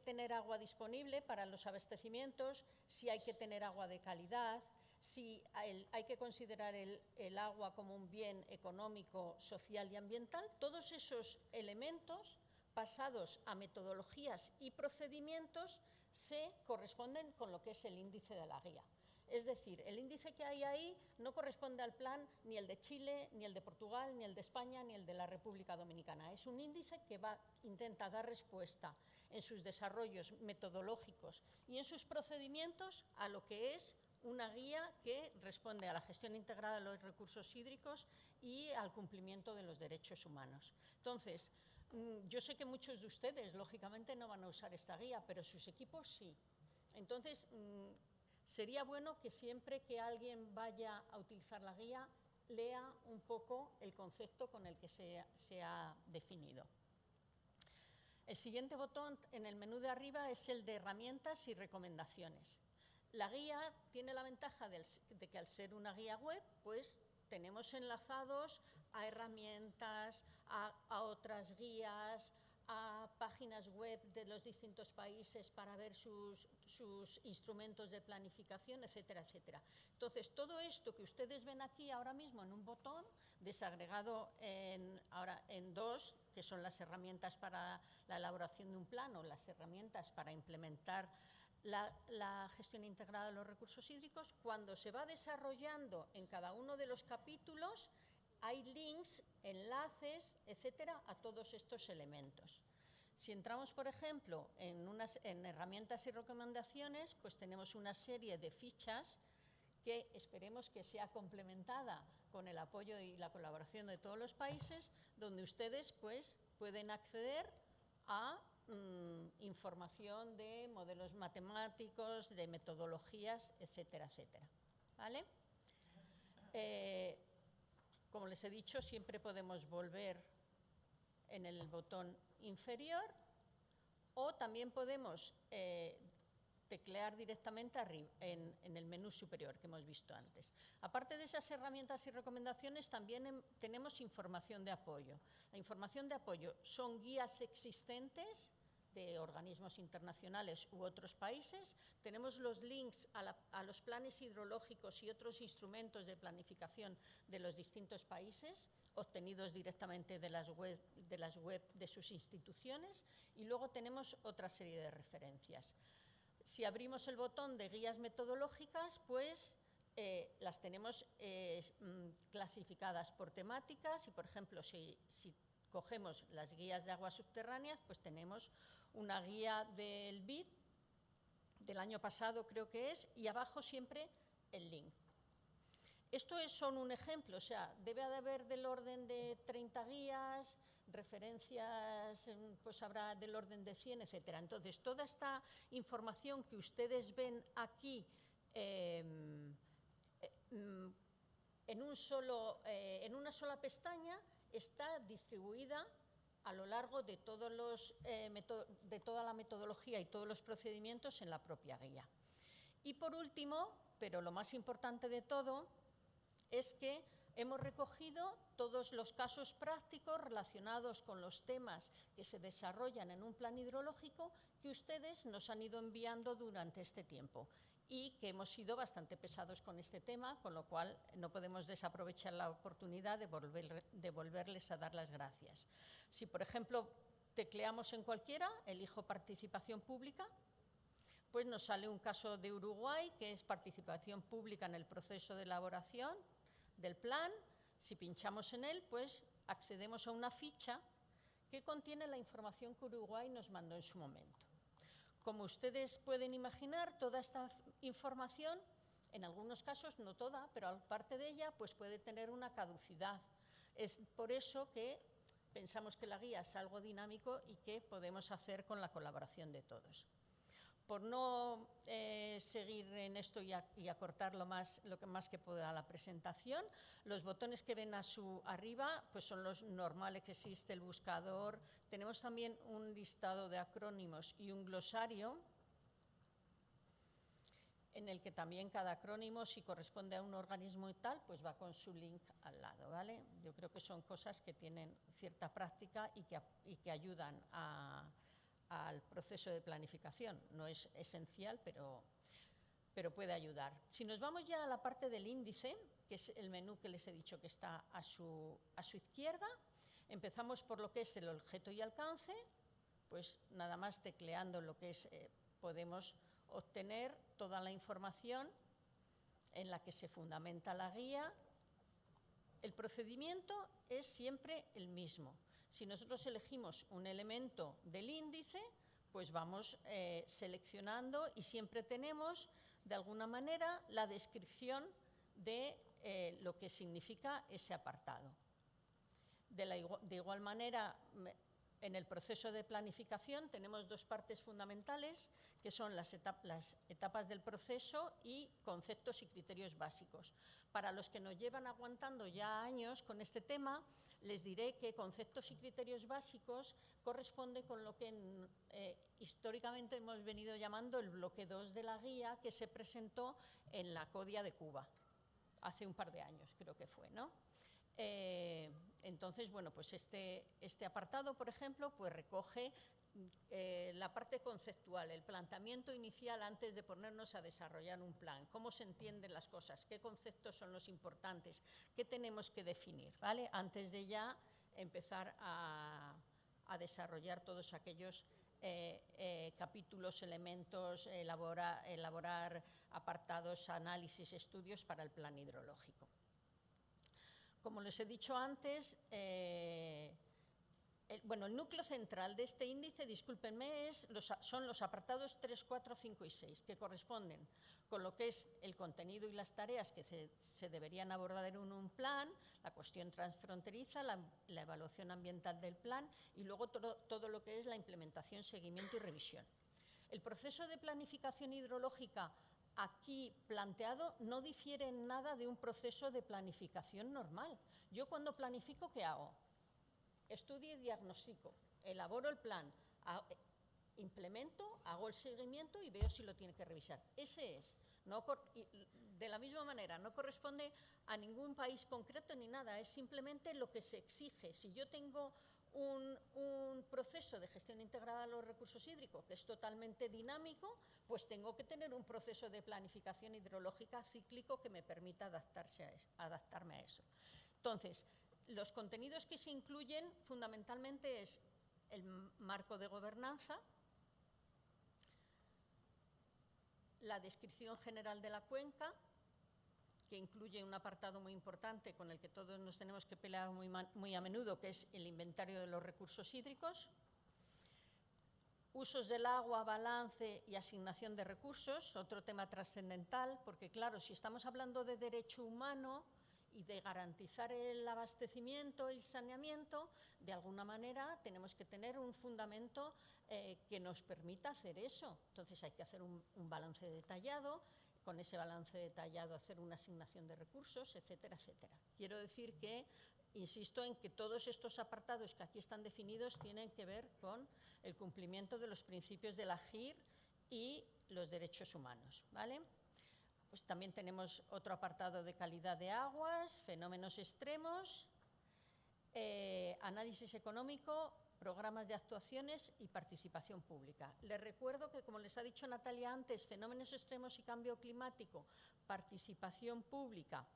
tener agua disponible para los abastecimientos, si hay que tener agua de calidad, si hay que considerar el agua como un bien económico, social y ambiental, todos esos elementos basados a metodologías y procedimientos se corresponden con lo que es el índice de la guía. Es decir, el índice que hay ahí no corresponde al plan ni el de Chile, ni el de Portugal, ni el de España, ni el de la República Dominicana. Es un índice que intenta dar respuesta en sus desarrollos metodológicos y en sus procedimientos a lo que es una guía que responde a la gestión integrada de los recursos hídricos y al cumplimiento de los derechos humanos. Entonces, yo sé que muchos de ustedes, lógicamente, no van a usar esta guía, pero sus equipos sí. Entonces, sería bueno que siempre que alguien vaya a utilizar la guía, lea un poco el concepto con el que se ha definido. El siguiente botón en el menú de arriba es el de herramientas y recomendaciones. la guía tiene la ventaja de que al ser una guía web, pues tenemos enlazados a herramientas, a otras guías, a páginas web de los distintos países para ver sus instrumentos de planificación, etcétera, etcétera. Entonces, todo esto que ustedes ven aquí ahora mismo en un botón, desagregado ahora en dos, que son las herramientas para la elaboración de un plan o las herramientas para implementar la gestión integrada de los recursos hídricos, cuando se va desarrollando en cada uno de los capítulos, hay links, enlaces, etcétera, a todos estos elementos. Si entramos, por ejemplo, en herramientas y recomendaciones, pues tenemos una serie de fichas que esperemos que sea complementada con el apoyo y la colaboración de todos los países, donde ustedes pues, pueden acceder a información de modelos matemáticos, de metodologías, etcétera, etcétera. ¿Vale? Como les he dicho, siempre podemos volver en el botón inferior o también podemos teclear directamente arriba, en el menú superior que hemos visto antes. Aparte de esas herramientas y recomendaciones, también tenemos información de apoyo. La información de apoyo son guías existentes de organismos internacionales u otros países. Tenemos los links a los planes hidrológicos y otros instrumentos de planificación de los distintos países, obtenidos directamente de las web de sus instituciones, y luego tenemos otra serie de referencias. Si abrimos el botón de guías metodológicas, pues las tenemos clasificadas por temáticas y, por ejemplo, si cogemos las guías de aguas subterráneas, pues tenemos una guía del BID del año pasado, creo que es, y abajo siempre el link. Esto es solo un ejemplo, o sea, debe de haber del orden de 30 guías, referencias, pues habrá del orden de 100, etcétera. Entonces, toda esta información que ustedes ven aquí en una sola pestaña está distribuida a lo largo de, de toda la metodología y todos los procedimientos en la propia guía. Y por último, pero lo más importante de todo, es que hemos recogido todos los casos prácticos relacionados con los temas que se desarrollan en un plan hidrológico que ustedes nos han ido enviando durante este tiempo y que hemos sido bastante pesados con este tema, con lo cual no podemos desaprovechar la oportunidad de volverles a dar las gracias. Si, por ejemplo, tecleamos en cualquiera, elijo participación pública, pues nos sale un caso de Uruguay, que es participación pública en el proceso de elaboración del plan. Si pinchamos en él, pues accedemos a una ficha que contiene la información que Uruguay nos mandó en su momento. Como ustedes pueden imaginar, toda esta información, en algunos casos, no toda, pero aparte de ella, pues puede tener una caducidad. Es por eso que pensamos que la guía es algo dinámico y que podemos hacer con la colaboración de todos. Por no seguir en esto y acortar lo que más que pueda la presentación, los botones que ven arriba pues son los normales que existe, el buscador. Tenemos también un listado de acrónimos y un glosario en el que también cada acrónimo, si corresponde a un organismo y tal, pues va con su link al lado, ¿vale? Yo creo que son cosas que tienen cierta práctica y que ayudan al proceso de planificación. No es esencial, pero puede ayudar. Si nos vamos ya a la parte del índice, que es el menú que les he dicho que está a su izquierda, empezamos por lo que es el objeto y alcance, pues nada más tecleando lo que es, podemos obtener toda la información en la que se fundamenta la guía. El procedimiento es siempre el mismo. Si nosotros elegimos un elemento del índice, pues vamos seleccionando y siempre tenemos, de alguna manera, la descripción de lo que significa ese apartado. De igual manera, en el proceso de planificación tenemos dos partes fundamentales, que son las etapas del proceso y conceptos y criterios básicos. Para los que nos llevan aguantando ya años con este tema, les diré que conceptos y criterios básicos corresponde con lo que históricamente hemos venido llamando el bloque 2 de la guía, que se presentó en la CODIA de Cuba, hace un par de años creo que fue, ¿no? Entonces, bueno, pues este apartado, por ejemplo, pues recoge la parte conceptual, el planteamiento inicial antes de ponernos a desarrollar un plan, cómo se entienden las cosas, qué conceptos son los importantes, qué tenemos que definir, ¿vale? Antes de ya empezar a desarrollar todos aquellos capítulos, elementos, elaborar apartados, análisis, estudios para el plan hidrológico. Como les he dicho antes, el núcleo central de este índice, discúlpenme, son los apartados 3, 4, 5 y 6, que corresponden con lo que es el contenido y las tareas que se deberían abordar en un plan, la cuestión transfronteriza, la evaluación ambiental del plan y luego todo lo que es la implementación, seguimiento y revisión. El proceso de planificación hidrológica aquí planteado no difiere en nada de un proceso de planificación normal. Yo cuando planifico, ¿qué hago? Estudio y diagnostico, elaboro el plan, implemento, hago el seguimiento y veo si lo tiene que revisar. Ese es. De la misma manera, no corresponde a ningún país concreto ni nada, es simplemente lo que se exige. Si yo tengo un proceso de gestión integrada de los recursos hídricos que es totalmente dinámico, pues tengo que tener un proceso de planificación hidrológica cíclico que me permita adaptarme a eso. Entonces, los contenidos que se incluyen fundamentalmente es el marco de gobernanza, la descripción general de la cuenca, que incluye un apartado muy importante con el que todos nos tenemos que pelear muy a menudo, que es el inventario de los recursos hídricos, usos del agua, balance y asignación de recursos, otro tema trascendental, porque claro, si estamos hablando de derecho humano y de garantizar el abastecimiento y el saneamiento, de alguna manera tenemos que tener un fundamento que nos permita hacer eso. Entonces hay que hacer un balance detallado, con ese balance detallado hacer una asignación de recursos, etcétera, etcétera. Quiero decir que, insisto en que todos estos apartados que aquí están definidos tienen que ver con el cumplimiento de los principios de la GIR y los derechos humanos, ¿vale? Pues también tenemos otro apartado de calidad de aguas, fenómenos extremos, análisis económico, programas de actuaciones y participación pública. Les recuerdo que, como les ha dicho Natalia antes, fenómenos extremos y cambio climático, participación pública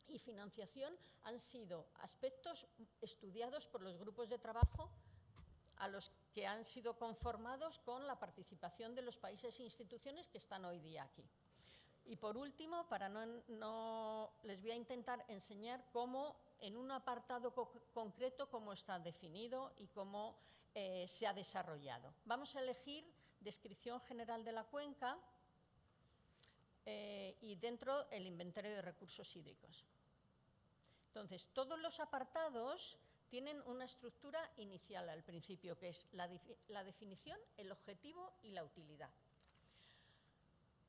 y financiación han sido aspectos estudiados por los grupos de trabajo a los que han sido conformados con la participación de los países e instituciones que están hoy día aquí. Y por último, les voy a intentar enseñar cómo, en un apartado concreto, cómo está definido y cómo se ha desarrollado. Vamos a elegir descripción general de la cuenca y dentro el inventario de recursos hídricos. Entonces, todos los apartados tienen una estructura inicial al principio, que es la definición, el objetivo y la utilidad.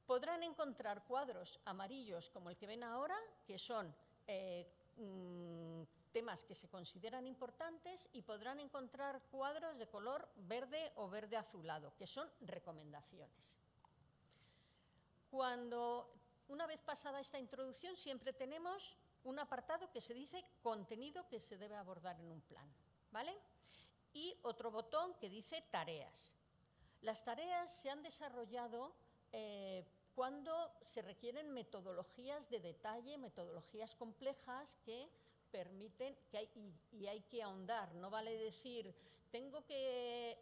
Podrán encontrar cuadros amarillos como el que ven ahora, que son temas que se consideran importantes, y podrán encontrar cuadros de color verde o verde azulado, que son recomendaciones. Una vez pasada esta introducción, siempre tenemos un apartado que se dice contenido que se debe abordar en un plan, ¿vale? Y otro botón que dice tareas. Las tareas se han desarrollado cuando se requieren metodologías de detalle, metodologías complejas que permiten, y hay que ahondar. No vale decir, tengo que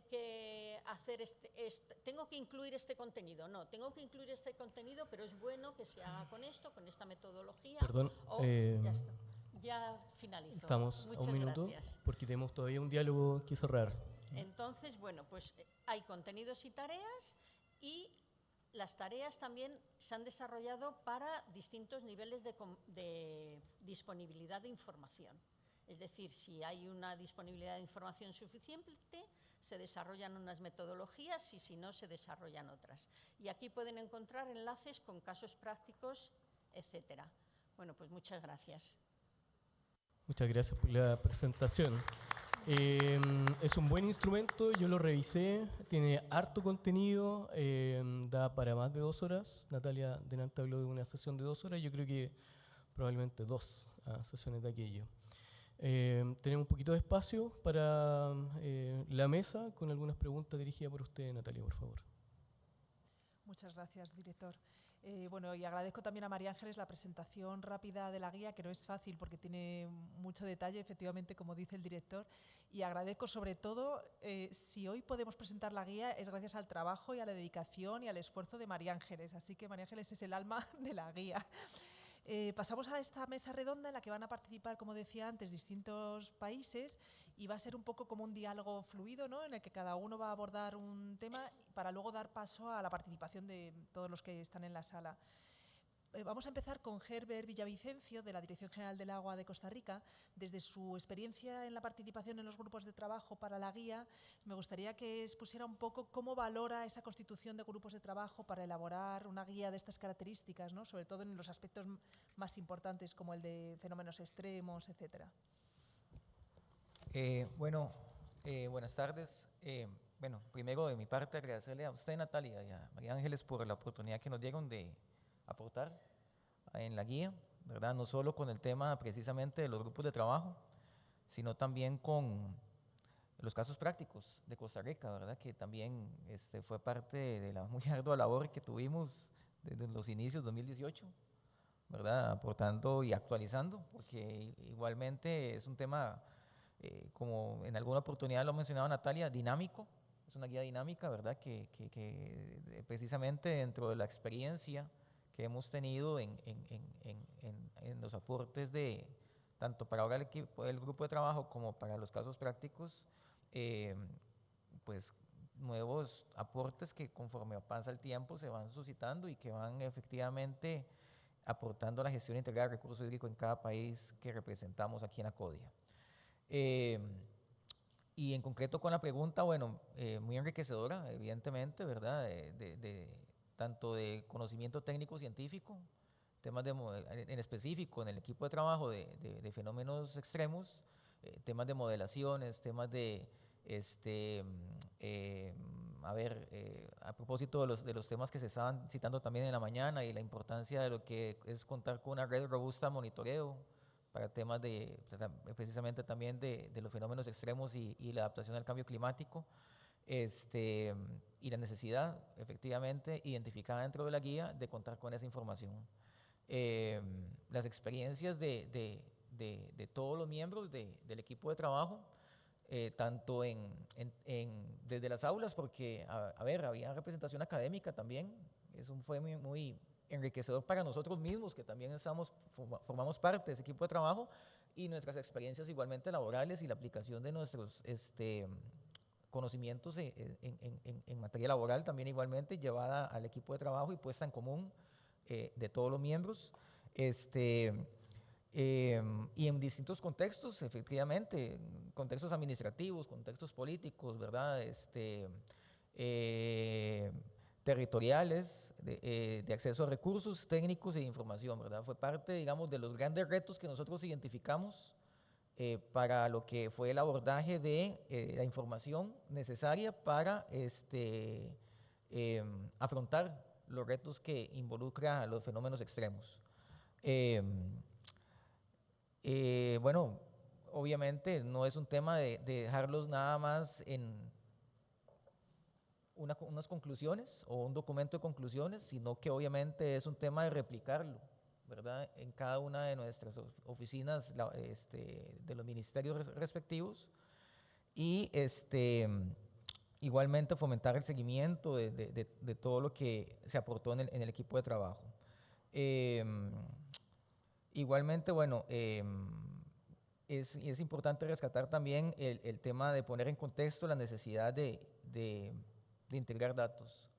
incluir este contenido. No, tengo que incluir este contenido, pero es bueno que se haga con esto, con esta metodología. Perdón, Ya está. Ya finalizo. Estamos Muchas a un minuto gracias. porque tenemos todavía un diálogo que cerrar. Entonces, bueno, pues hay contenidos y tareas, y las tareas también se han desarrollado para distintos niveles de disponibilidad de información. Es decir, si hay una disponibilidad de información suficiente, se desarrollan unas metodologías y si no, se desarrollan otras. Y aquí pueden encontrar enlaces con casos prácticos, etcétera. Bueno, pues muchas gracias. Muchas gracias por la presentación. Es un buen instrumento, yo lo revisé, tiene harto contenido, da para más de 2 horas. Natalia delante habló de una sesión de 2 horas, yo creo que probablemente 2 sesiones de aquello. Tenemos un poquito de espacio para la mesa con algunas preguntas dirigidas por usted, Natalia, por favor. Muchas gracias, director. Bueno, y agradezco también a María Ángeles la presentación rápida de la guía, que no es fácil porque tiene mucho detalle, efectivamente, como dice el director. Y agradezco sobre todo, si hoy podemos presentar la guía, es gracias al trabajo y a la dedicación y al esfuerzo de María Ángeles. Así que María Ángeles es el alma de la guía. Pasamos a esta mesa redonda en la que van a participar, como decía antes, distintos países y va a ser un poco como un diálogo fluido, ¿no?, en el que cada uno va a abordar un tema para luego dar paso a la participación de todos los que están en la sala. Vamos a empezar con Herbert Villavicencio, de la Dirección General del Agua de Costa Rica. Desde su experiencia en la participación en los grupos de trabajo para la guía, me gustaría que expusiera un poco cómo valora esa constitución de grupos de trabajo para elaborar una guía de estas características, ¿no?, sobre todo en los aspectos más importantes como el de fenómenos extremos, etcétera. Buenas tardes. Bueno, primero de mi parte agradecerle a usted, Natalia, y a María Ángeles por la oportunidad que nos dieron de aportar en la guía, ¿verdad? No solo con el tema precisamente de los grupos de trabajo, sino también con los casos prácticos de Costa Rica, ¿verdad? Que también fue parte de la muy ardua labor que tuvimos desde los inicios de 2018, ¿verdad? Aportando y actualizando, porque igualmente es un tema, como en alguna oportunidad lo ha mencionado Natalia, dinámico. Es una guía dinámica, ¿verdad? Que precisamente dentro de la experiencia que hemos tenido en los aportes de tanto para ahora el grupo de trabajo como para los casos prácticos, pues nuevos aportes que conforme pasa el tiempo se van suscitando y que van efectivamente aportando a la gestión integral de recursos hídricos en cada país que representamos aquí en ACODIA. Y en concreto con la pregunta, bueno, muy enriquecedora, evidentemente, ¿verdad? Tanto de conocimiento técnico-científico, temas en específico en el equipo de trabajo de fenómenos extremos, temas de modelaciones, temas de, a propósito de los temas que se estaban citando también en la mañana y la importancia de lo que es contar con una red robusta de monitoreo para temas precisamente también de los fenómenos extremos y la adaptación al cambio climático. Y la necesidad, efectivamente, identificada dentro de la guía de contar con esa información. Las experiencias de todos los miembros del equipo de trabajo, tanto desde las aulas, porque, había representación académica también, eso fue muy, muy enriquecedor para nosotros mismos, que también formamos parte de ese equipo de trabajo, y nuestras experiencias igualmente laborales y la aplicación de nuestros conocimientos en materia laboral también igualmente llevada al equipo de trabajo y puesta en común de todos los miembros, y en distintos contextos, efectivamente, contextos administrativos, contextos políticos, ¿verdad? Territoriales, de acceso a recursos técnicos e información, ¿verdad? Fue parte, digamos, de los grandes retos que nosotros identificamos para lo que fue el abordaje de la información necesaria para afrontar los retos que involucran los fenómenos extremos. Bueno, obviamente no es un tema de dejarlos nada más en unas conclusiones o un documento de conclusiones, sino que obviamente es un tema de replicarlo, ¿verdad?, en cada una de nuestras oficinas de los ministerios respectivos, y igualmente fomentar el seguimiento de todo lo que se aportó en el equipo de trabajo. Igualmente, bueno, es importante rescatar también el tema de poner en contexto la necesidad de integrar datos,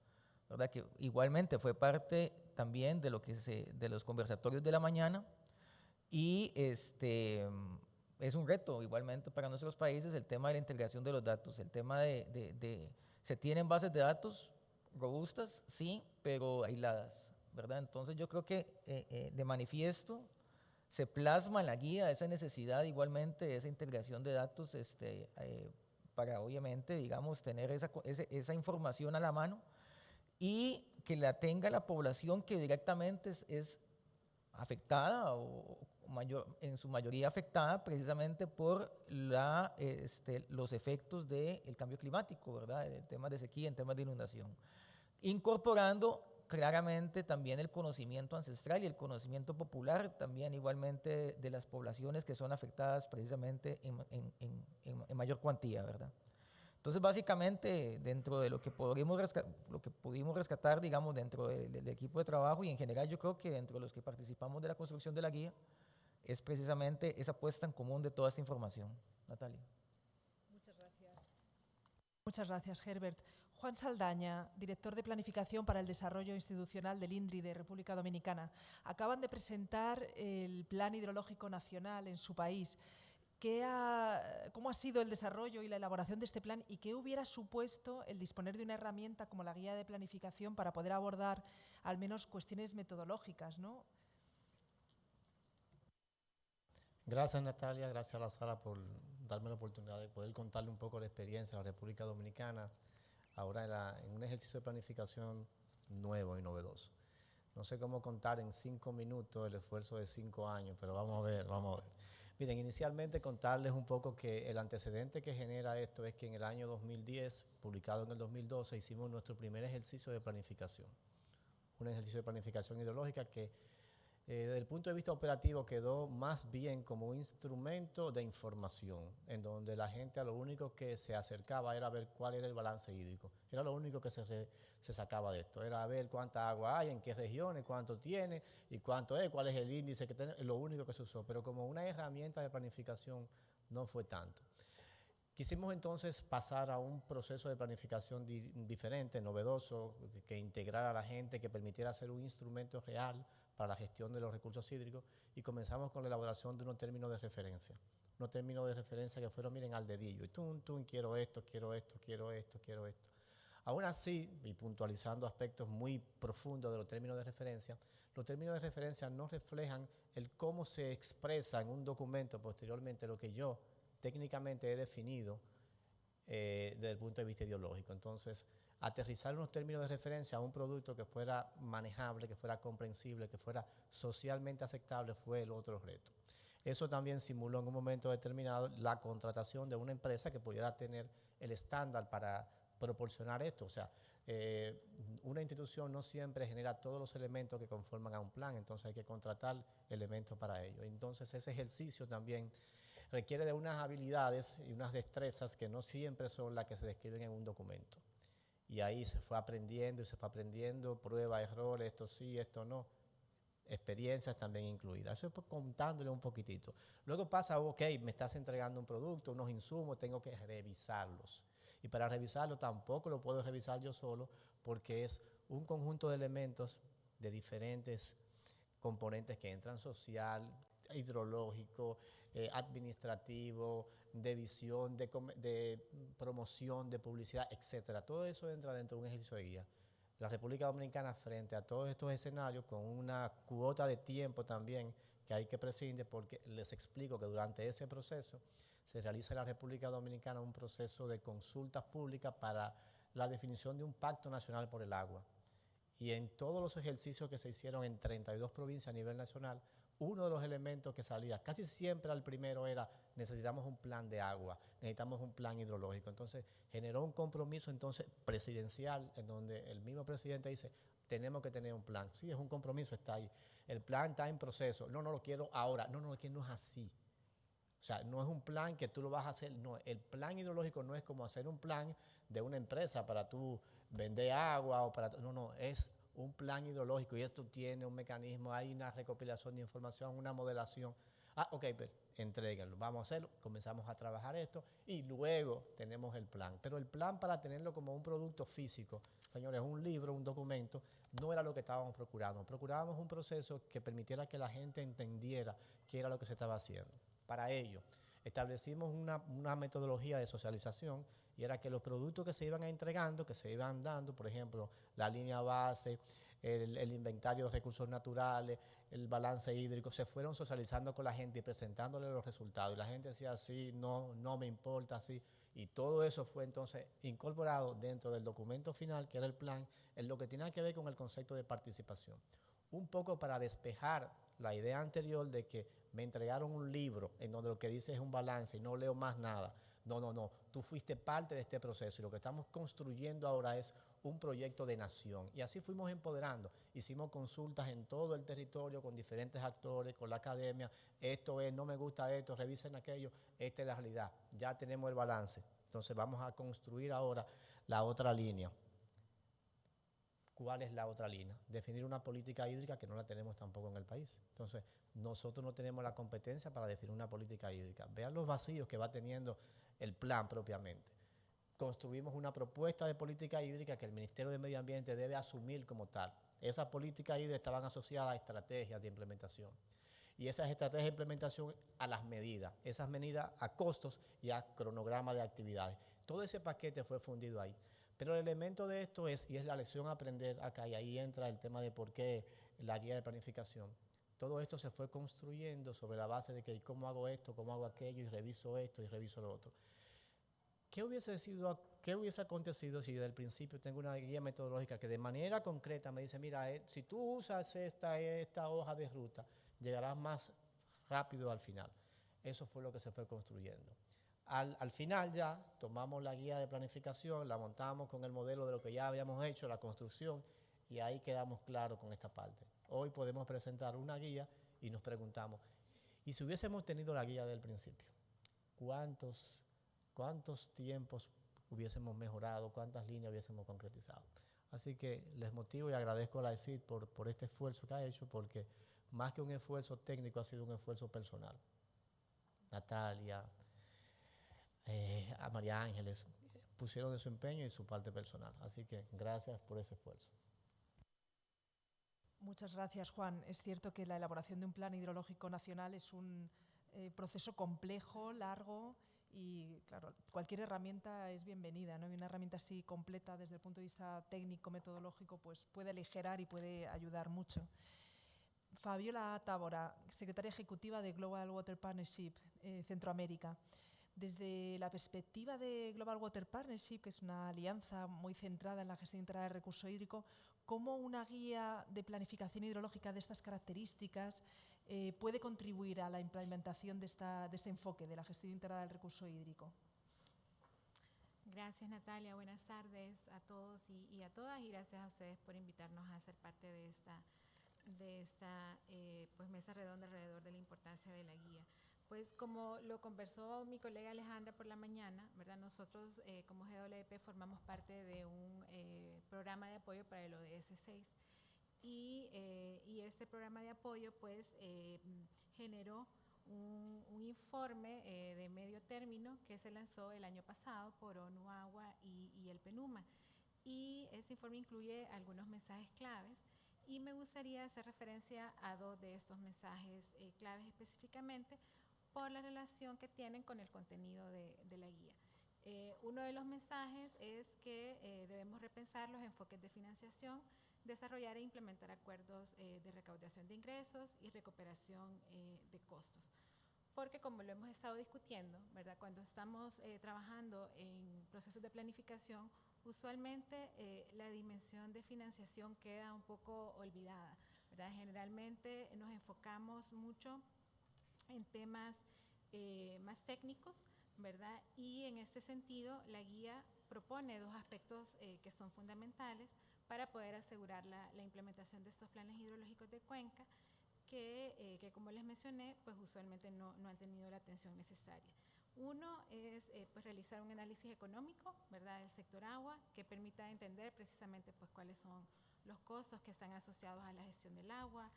¿verdad?, que igualmente fue parte también de lo que de los conversatorios de la mañana, y es un reto igualmente para nuestros países el tema de la integración de los datos, el tema se tienen bases de datos robustas, sí, pero aisladas, ¿verdad? Entonces yo creo que de manifiesto se plasma en la guía esa necesidad igualmente de esa integración de datos para obviamente, digamos, tener esa información a la mano y que la tenga la población que directamente es afectada o en su mayoría afectada precisamente por los efectos del cambio climático, ¿verdad? En temas de sequía, en temas de inundación. Incorporando claramente también el conocimiento ancestral y el conocimiento popular también igualmente de las poblaciones que son afectadas precisamente en mayor cuantía, ¿verdad? Entonces, básicamente, dentro de lo que pudimos rescatar, digamos, dentro del equipo de trabajo y en general yo creo que dentro de los que participamos de la construcción de la guía, es precisamente esa puesta en común de toda esta información. Natalia. Muchas gracias. Muchas gracias, Herbert. Juan Saldaña, director de Planificación para el Desarrollo Institucional del INDRI de República Dominicana. Acaban de presentar el Plan Hidrológico Nacional en su país. ¿Cómo ha sido el desarrollo y la elaboración de este plan y qué hubiera supuesto el disponer de una herramienta como la guía de planificación para poder abordar al menos cuestiones metodológicas, ¿no? Gracias, Natalia, gracias a la Sara por darme la oportunidad de poder contarle un poco la experiencia de la República Dominicana ahora en un ejercicio de planificación nuevo y novedoso. No sé cómo contar en 5 minutos el esfuerzo de 5 años, pero vamos a ver, vamos a ver. Miren, inicialmente contarles un poco que el antecedente que genera esto es que en el año 2010, publicado en el 2012, hicimos nuestro primer ejercicio de planificación. Un ejercicio de planificación hidrológica que desde el punto de vista operativo quedó más bien como un instrumento de información, en donde la gente a lo único que se acercaba era ver cuál era el balance hídrico. Era lo único que se sacaba de esto, era ver cuánta agua hay, en qué regiones, cuánto tiene y cuánto es, cuál es el índice que tiene, lo único que se usó. Pero como una herramienta de planificación no fue tanto. Quisimos entonces pasar a un proceso de planificación diferente, novedoso, que integrara a la gente, que permitiera hacer un instrumento real para la gestión de los recursos hídricos y comenzamos con la elaboración de unos términos de referencia. Unos términos de referencia que fueron, miren, al dedillo. Y quiero esto, quiero esto, quiero esto, quiero esto. Aún así, y puntualizando aspectos muy profundos de los términos de referencia, los términos de referencia no reflejan el cómo se expresa en un documento posteriormente lo que yo técnicamente he definido desde el punto de vista ideológico. Entonces, aterrizar unos términos de referencia a un producto que fuera manejable, que fuera comprensible, que fuera socialmente aceptable fue el otro reto. Eso también simuló en un momento determinado la contratación de una empresa que pudiera tener el estándar para proporcionar esto. O sea, una institución no siempre genera todos los elementos que conforman a un plan, entonces hay que contratar elementos para ello. Entonces ese ejercicio también requiere de unas habilidades y unas destrezas que no siempre son las que se describen en un documento. Y ahí se fue aprendiendo, prueba, error, esto sí, esto no, experiencias también incluidas. Eso es contándole un poquitito. Luego pasa, ok, me estás entregando un producto, unos insumos, tengo que revisarlos. Y para revisarlo tampoco lo puedo revisar yo solo porque es un conjunto de elementos de diferentes componentes que entran: social, hidrológico, administrativo, de visión, de promoción, de publicidad, etcétera. Todo eso entra dentro de un ejercicio de guía. La República Dominicana, frente a todos estos escenarios, con una cuota de tiempo también que hay que prescindir, porque les explico que durante ese proceso se realiza en la República Dominicana un proceso de consultas públicas para la definición de un pacto nacional por el agua. Y en todos los ejercicios que se hicieron en 32 provincias a nivel nacional, uno de los elementos que salía casi siempre al primero era: necesitamos un plan de agua, necesitamos un plan hidrológico. Entonces generó un compromiso presidencial en donde el mismo presidente dice: tenemos que tener un plan. Sí, es un compromiso, está ahí. El plan está en proceso. No lo quiero ahora. No, es que no es así. O sea, no es un plan que tú lo vas a hacer. No, el plan hidrológico no es como hacer un plan de una empresa para tú vender agua o para... No, es un plan hidrológico y esto tiene un mecanismo, hay una recopilación de información, una modelación. Ok, pero entréguenlo, vamos a hacerlo, comenzamos a trabajar esto y luego tenemos el plan. Pero el plan, para tenerlo como un producto físico, señores, un libro, un documento, no era lo que estábamos procurando. Procurábamos un proceso que permitiera que la gente entendiera qué era lo que se estaba haciendo. Para ello, establecimos una metodología de socialización y era que los productos que se iban entregando, que se iban dando, por ejemplo, la línea base, el inventario de recursos naturales, el balance hídrico, se fueron socializando con la gente y presentándole los resultados. Y la gente decía, sí, no, no me importa, sí. Y todo eso fue entonces incorporado dentro del documento final, que era el plan, en lo que tiene que ver con el concepto de participación. Un poco para despejar la idea anterior de que me entregaron un libro en donde lo que dice es un balance y no leo más nada. No, no, no. Tú fuiste parte de este proceso y lo que estamos construyendo ahora es un proyecto de nación. Y así fuimos empoderando. Hicimos consultas en todo el territorio con diferentes actores, con la academia. Esto es, no me gusta esto, revisen aquello. Esta es la realidad. Ya tenemos el balance. Entonces vamos a construir ahora la otra línea. ¿Cuál es la otra línea? Definir una política hídrica que no la tenemos tampoco en el país. Entonces, nosotros no tenemos la competencia para definir una política hídrica. Vean los vacíos que va teniendo el plan propiamente. Construimos una propuesta de política hídrica que el Ministerio de Medio Ambiente debe asumir como tal. Esas políticas hídricas estaban asociadas a estrategias de implementación. Y esas estrategias de implementación a las medidas, esas medidas a costos y a cronograma de actividades. Todo ese paquete fue fundido ahí. Pero el elemento de esto es, y es la lección a aprender acá, y ahí entra el tema de por qué la guía de planificación. Todo esto se fue construyendo sobre la base de que cómo hago esto, cómo hago aquello, y reviso esto y reviso lo otro. ¿Qué hubiese acontecido si desde el principio tengo una guía metodológica que de manera concreta me dice, mira, si tú usas esta hoja de ruta, llegarás más rápido al final? Eso fue lo que se fue construyendo. Al final ya tomamos la guía de planificación, la montamos con el modelo de lo que ya habíamos hecho, la construcción, y ahí quedamos claros con esta parte. Hoy podemos presentar una guía y nos preguntamos, ¿y si hubiésemos tenido la guía del principio? ¿Cuántos tiempos hubiésemos mejorado? ¿Cuántas líneas hubiésemos concretizado? Así que les motivo y agradezco a la ESID por este esfuerzo que ha hecho, porque más que un esfuerzo técnico ha sido un esfuerzo personal. Natalia, a María Ángeles, pusieron de su empeño y su parte personal. Así que gracias por ese esfuerzo. Muchas gracias, Juan. Es cierto que la elaboración de un plan hidrológico nacional es un proceso complejo, largo y, claro, cualquier herramienta es bienvenida, ¿no? Y una herramienta así completa desde el punto de vista técnico, metodológico, pues puede aligerar y puede ayudar mucho. Fabiola Tábora, secretaria ejecutiva de Global Water Partnership Centroamérica. Desde la perspectiva de Global Water Partnership, que es una alianza muy centrada en la gestión integrada del recurso hídrico, ¿cómo una guía de planificación hidrológica de estas características puede contribuir a la implementación de este enfoque de la gestión integrada del recurso hídrico? Gracias, Natalia. Buenas tardes a todos y a todas, y gracias a ustedes por invitarnos a ser parte de esta pues mesa redonda alrededor de la importancia de la guía. Pues como lo conversó mi colega Alejandra por la mañana, ¿verdad? Nosotros como GWP formamos parte de un programa de apoyo para el ODS 6 y este programa de apoyo pues generó un informe de medio término que se lanzó el año pasado por ONU Agua y el PNUMA, y este informe incluye algunos mensajes claves y me gustaría hacer referencia a dos de estos mensajes claves específicamente por la relación que tienen con el contenido de la guía. Uno de los mensajes es que debemos repensar los enfoques de financiación, desarrollar e implementar acuerdos de recaudación de ingresos y recuperación de costos. Porque como lo hemos estado discutiendo, ¿verdad? Cuando estamos trabajando en procesos de planificación, usualmente la dimensión de financiación queda un poco olvidada, ¿verdad? Generalmente nos enfocamos mucho en temas más técnicos, ¿verdad? Y en este sentido, la guía propone dos aspectos que son fundamentales para poder asegurar la implementación de estos planes hidrológicos de cuenca, que como les mencioné, pues usualmente no han tenido la atención necesaria. Uno es pues realizar un análisis económico, ¿verdad?, del sector agua, que permita entender precisamente pues cuáles son los costos que están asociados a la gestión del agua,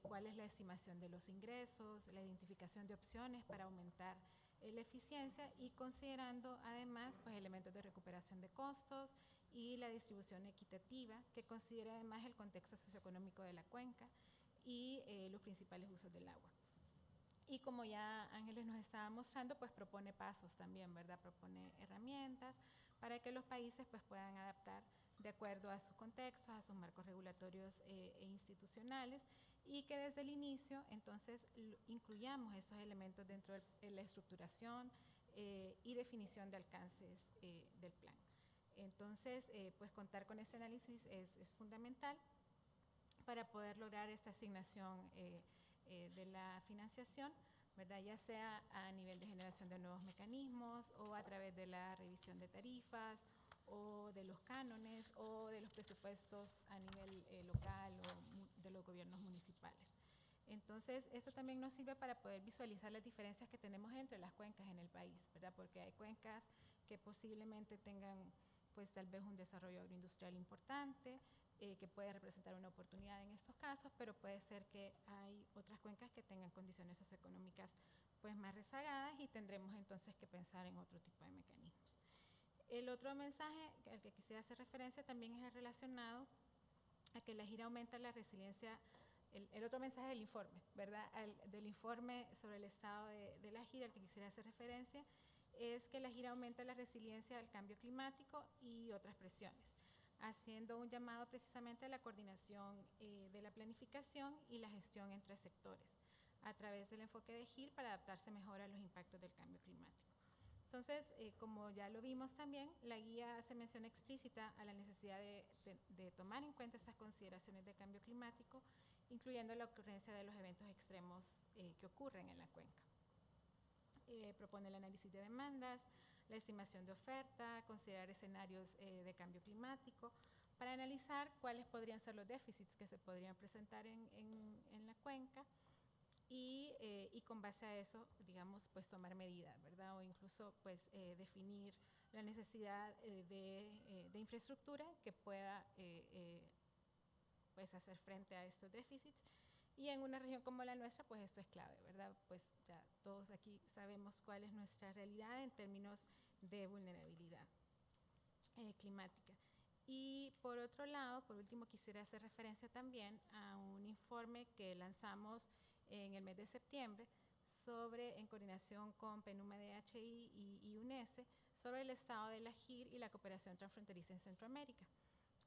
cuál es la estimación de los ingresos, la identificación de opciones para aumentar la eficiencia y considerando además pues elementos de recuperación de costos y la distribución equitativa, que considera además el contexto socioeconómico de la cuenca y los principales usos del agua. Y Y como ya Ángeles nos estaba mostrando, pues propone pasos también, ¿verdad? Propone herramientas para que los países pues puedan adaptar de acuerdo a sus contextos, a sus marcos regulatorios e institucionales, y que desde el inicio entonces incluyamos esos elementos dentro de la estructuración y definición de alcances del plan. Entonces, pues contar con ese análisis es fundamental para poder lograr esta asignación de la financiación, ¿verdad? Ya sea a nivel de generación de nuevos mecanismos o a través de la revisión de tarifas o de los cánones o de los presupuestos a nivel local o de los gobiernos municipales. Entonces, eso también nos sirve para poder visualizar las diferencias que tenemos entre las cuencas en el país, ¿verdad? Porque hay cuencas que posiblemente tengan, pues, tal vez un desarrollo agroindustrial importante, que puede representar una oportunidad en estos casos, pero puede ser que hay otras cuencas que tengan condiciones socioeconómicas, pues, más rezagadas, y tendremos entonces que pensar en otro tipo de mecanismos. El otro mensaje al que quisiera hacer referencia también es el relacionado a que la gira aumenta la resiliencia. El otro mensaje del informe, ¿verdad? Del informe sobre el estado de la gira, al que quisiera hacer referencia, es que la gira aumenta la resiliencia al cambio climático y otras presiones, haciendo un llamado precisamente a la coordinación de la planificación y la gestión entre sectores, a través del enfoque de GIR para adaptarse mejor a los impactos del cambio climático. Entonces, como ya lo vimos también, la guía hace mención explícita a la necesidad de tomar en cuenta esas consideraciones de cambio climático, incluyendo la ocurrencia de los eventos extremos que ocurren en la cuenca. Propone el análisis de demandas, la estimación de oferta, considerar escenarios de cambio climático, para analizar cuáles podrían ser los déficits que se podrían presentar en la cuenca, y con base a eso, digamos, pues tomar medidas, ¿verdad? O incluso, pues, definir la necesidad de infraestructura que pueda pues hacer frente a estos déficits. Y en una región como la nuestra, pues esto es clave, ¿verdad? Pues ya todos aquí sabemos cuál es nuestra realidad en términos de vulnerabilidad climática. Y por otro lado, por último, quisiera hacer referencia también a un informe que lanzamos en el mes de septiembre en coordinación con PNUMA-DHI y UNESE, sobre el estado de la GIR y la cooperación transfronteriza en Centroamérica.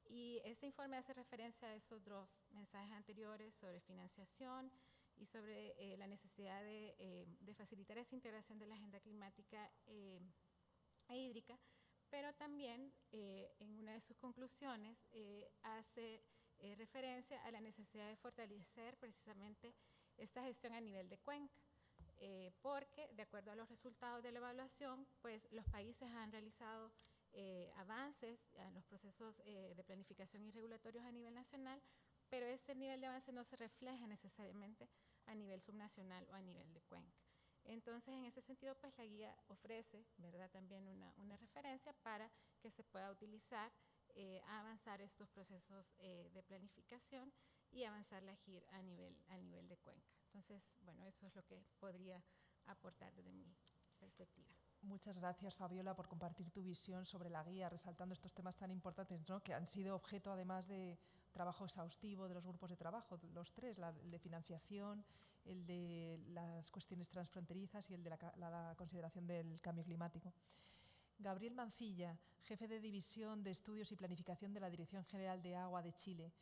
Y este informe hace referencia a esos dos mensajes anteriores sobre financiación y sobre la necesidad de facilitar esa integración de la agenda climática e hídrica, pero también en una de sus conclusiones hace referencia a la necesidad de fortalecer precisamente esta gestión a nivel de cuenca, porque de acuerdo a los resultados de la evaluación, pues los países han realizado avances en los procesos de planificación y regulatorios a nivel nacional, pero este nivel de avance no se refleja necesariamente a nivel subnacional o a nivel de cuenca. Entonces, en ese sentido, pues la guía ofrece, ¿verdad?, también una referencia para que se pueda utilizar a avanzar estos procesos de planificación y avanzar la GIR a nivel de cuenca. Entonces, bueno, eso es lo que podría aportar desde mi perspectiva. Muchas gracias, Fabiola, por compartir tu visión sobre la guía, resaltando estos temas tan importantes, ¿no?, que han sido objeto, además, de trabajo exhaustivo de los grupos de trabajo, los tres, el de financiación, el de las cuestiones transfronterizas y el de la consideración del cambio climático. Gabriel Mancilla, jefe de División de Estudios y Planificación de la Dirección General de Agua de Chile.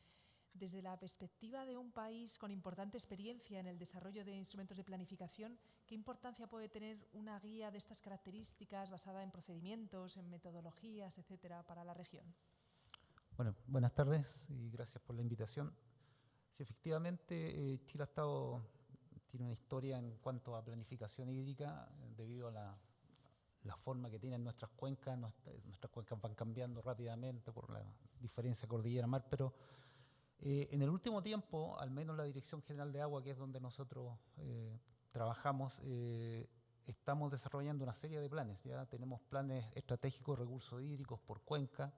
Desde la perspectiva de un país con importante experiencia en el desarrollo de instrumentos de planificación, ¿qué importancia puede tener una guía de estas características basada en procedimientos, en metodologías, etcétera, para la región? Bueno, buenas tardes y gracias por la invitación. Sí, efectivamente, Chile tiene una historia en cuanto a planificación hídrica debido a la forma que tienen nuestras cuencas. Nuestras cuencas van cambiando rápidamente por la diferencia cordillera-mar, pero en el último tiempo, al menos la Dirección General de Agua, que es donde nosotros trabajamos, estamos desarrollando una serie de planes. Ya tenemos planes estratégicos de recursos hídricos por cuenca.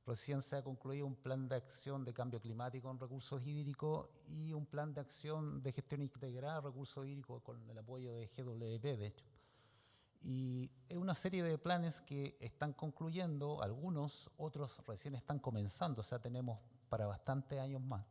Recién se ha concluido un plan de acción de cambio climático en recursos hídricos y un plan de acción de gestión integrada de recursos hídricos con el apoyo de GWP, de hecho. Y es una serie de planes que están concluyendo, algunos, otros recién están comenzando, o sea, tenemos para bastantes años más,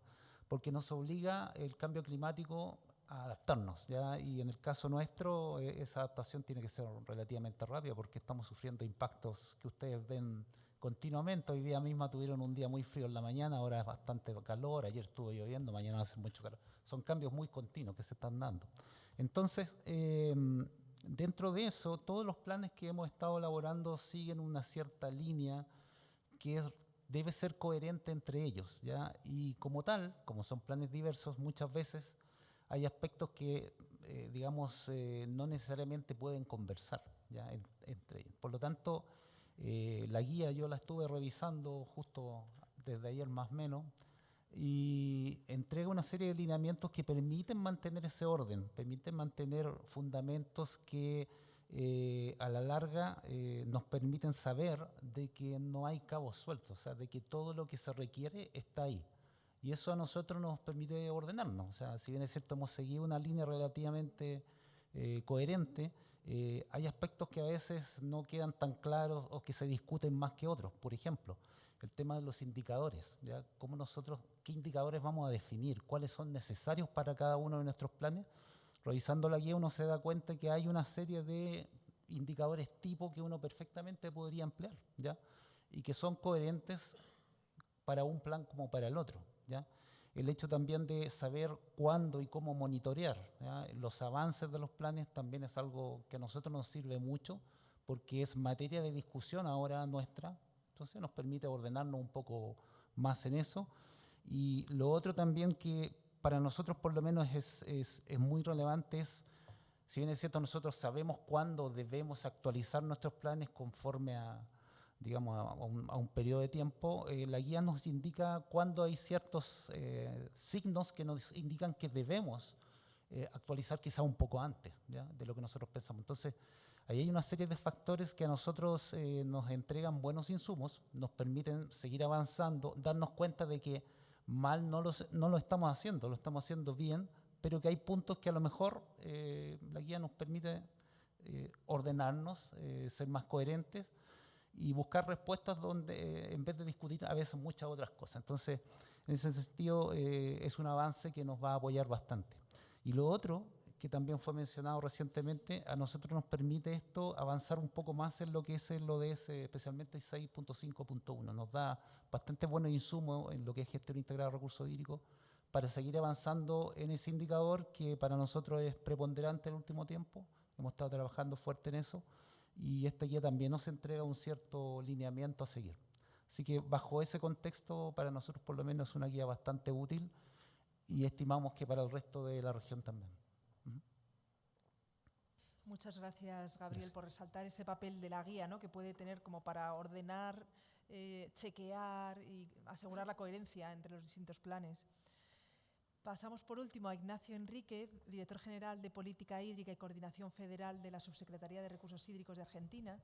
porque nos obliga el cambio climático adaptarnos, ¿ya? Y en el caso nuestro, esa adaptación tiene que ser relativamente rápida porque estamos sufriendo impactos que ustedes ven continuamente. Hoy día misma tuvieron un día muy frío en la mañana, ahora es bastante calor, ayer estuvo lloviendo, mañana va a ser mucho calor. Son cambios muy continuos que se están dando. Entonces, dentro de eso, todos los planes que hemos estado elaborando siguen una cierta línea que debe ser coherente entre ellos, ¿ya? Y como tal, como son planes diversos, muchas veces hay aspectos que, digamos, no necesariamente pueden conversar, ¿ya? Entre ellos. Por lo tanto, la guía yo la estuve revisando justo desde ayer más o menos y entrega una serie de lineamientos que permiten mantener ese orden, permiten mantener fundamentos que a la larga nos permiten saber de que no hay cabos sueltos, o sea, de que todo lo que se requiere está ahí. Y eso a nosotros nos permite ordenarnos. O sea, si bien es cierto, hemos seguido una línea relativamente coherente, hay aspectos que a veces no quedan tan claros o que se discuten más que otros. Por ejemplo, el tema de los indicadores, ¿ya? ¿Cómo nosotros, qué indicadores vamos a definir? ¿Cuáles son necesarios para cada uno de nuestros planes? Revisando la guía uno se da cuenta que hay una serie de indicadores tipo que uno perfectamente podría emplear, ¿ya? Y que son coherentes para un plan como para el otro, ¿ya? El hecho también de saber cuándo y cómo monitorear, ¿ya? Los avances de los planes también es algo que a nosotros nos sirve mucho porque es materia de discusión ahora nuestra, entonces nos permite ordenarnos un poco más en eso. Y lo otro también que para nosotros por lo menos es muy relevante es, si bien es cierto, nosotros sabemos cuándo debemos actualizar nuestros planes conforme a, digamos, a un periodo de tiempo, la guía nos indica cuándo hay ciertos signos que nos indican que debemos actualizar quizá un poco antes, ¿ya? De lo que nosotros pensamos. Entonces, ahí hay una serie de factores que a nosotros nos entregan buenos insumos, nos permiten seguir avanzando, darnos cuenta de que mal no lo estamos haciendo, lo estamos haciendo bien, pero que hay puntos que a lo mejor la guía nos permite ordenarnos, ser más coherentes y buscar respuestas donde en vez de discutir a veces muchas otras cosas. Entonces, en ese sentido, es un avance que nos va a apoyar bastante. Y lo otro, que también fue mencionado recientemente, a nosotros nos permite esto avanzar un poco más en lo que es el ODS, especialmente 6.5.1. Nos da bastante buenos insumos en lo que es gestión integrada de recursos hídricos para seguir avanzando en ese indicador que para nosotros es preponderante en el último tiempo. Hemos estado trabajando fuerte en eso y esta guía también nos entrega un cierto lineamiento a seguir. Así que bajo ese contexto, para nosotros por lo menos es una guía bastante útil y estimamos que para el resto de la región también. Muchas gracias, Gabriel, por resaltar ese papel de la guía, ¿no? Que puede tener como para ordenar, chequear y asegurar la coherencia entre los distintos planes. Pasamos por último a Ignacio Enríquez, director general de Política Hídrica y Coordinación Federal de la Subsecretaría de Recursos Hídricos de Argentina,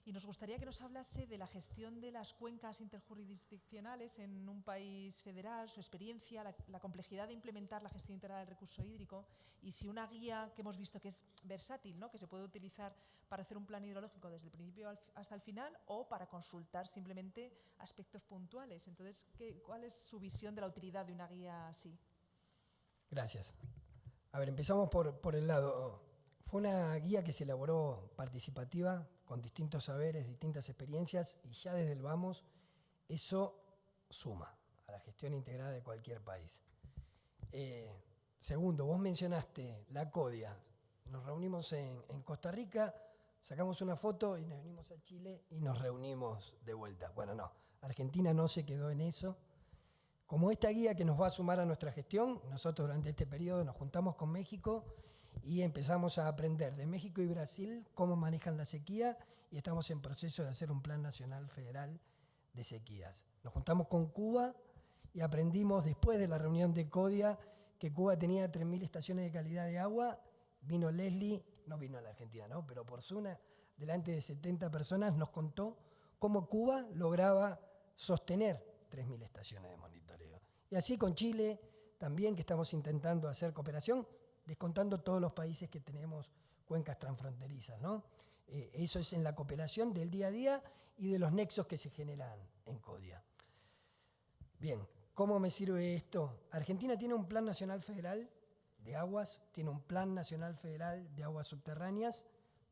y nos gustaría que nos hablase de la gestión de las cuencas interjurisdiccionales en un país federal, su experiencia, la complejidad de implementar la gestión integrada del recurso hídrico y si una guía que hemos visto que es versátil, ¿no? Que se puede utilizar para hacer un plan hidrológico desde el principio hasta el final o para consultar simplemente aspectos puntuales. Entonces, ¿cuál es su visión de la utilidad de una guía así? Gracias. A ver, empezamos por el lado. Fue una guía que se elaboró participativa, con distintos saberes, distintas experiencias, y ya desde el vamos, eso suma a la gestión integrada de cualquier país. Segundo, vos mencionaste la CODIA. Nos reunimos en Costa Rica, sacamos una foto y nos venimos a Chile y nos reunimos de vuelta. Bueno, no, Argentina no se quedó en eso. Como esta guía que nos va a sumar a nuestra gestión, nosotros durante este periodo nos juntamos con México y empezamos a aprender de México y Brasil cómo manejan la sequía y estamos en proceso de hacer un plan nacional federal de sequías. Nos juntamos con Cuba y aprendimos después de la reunión de CODIA que Cuba tenía 3.000 estaciones de calidad de agua. Vino Leslie, no vino a la Argentina, ¿no? Pero por Zuna, delante de 70 personas, nos contó cómo Cuba lograba sostener 3.000 estaciones de monitoreo. Y así con Chile también, que estamos intentando hacer cooperación, descontando todos los países que tenemos cuencas transfronterizas, ¿no? Eso es en la cooperación del día a día y de los nexos que se generan en CODIA. Bien, ¿cómo me sirve esto? Argentina tiene un plan nacional federal de aguas, tiene un Plan Nacional Federal de Aguas Subterráneas,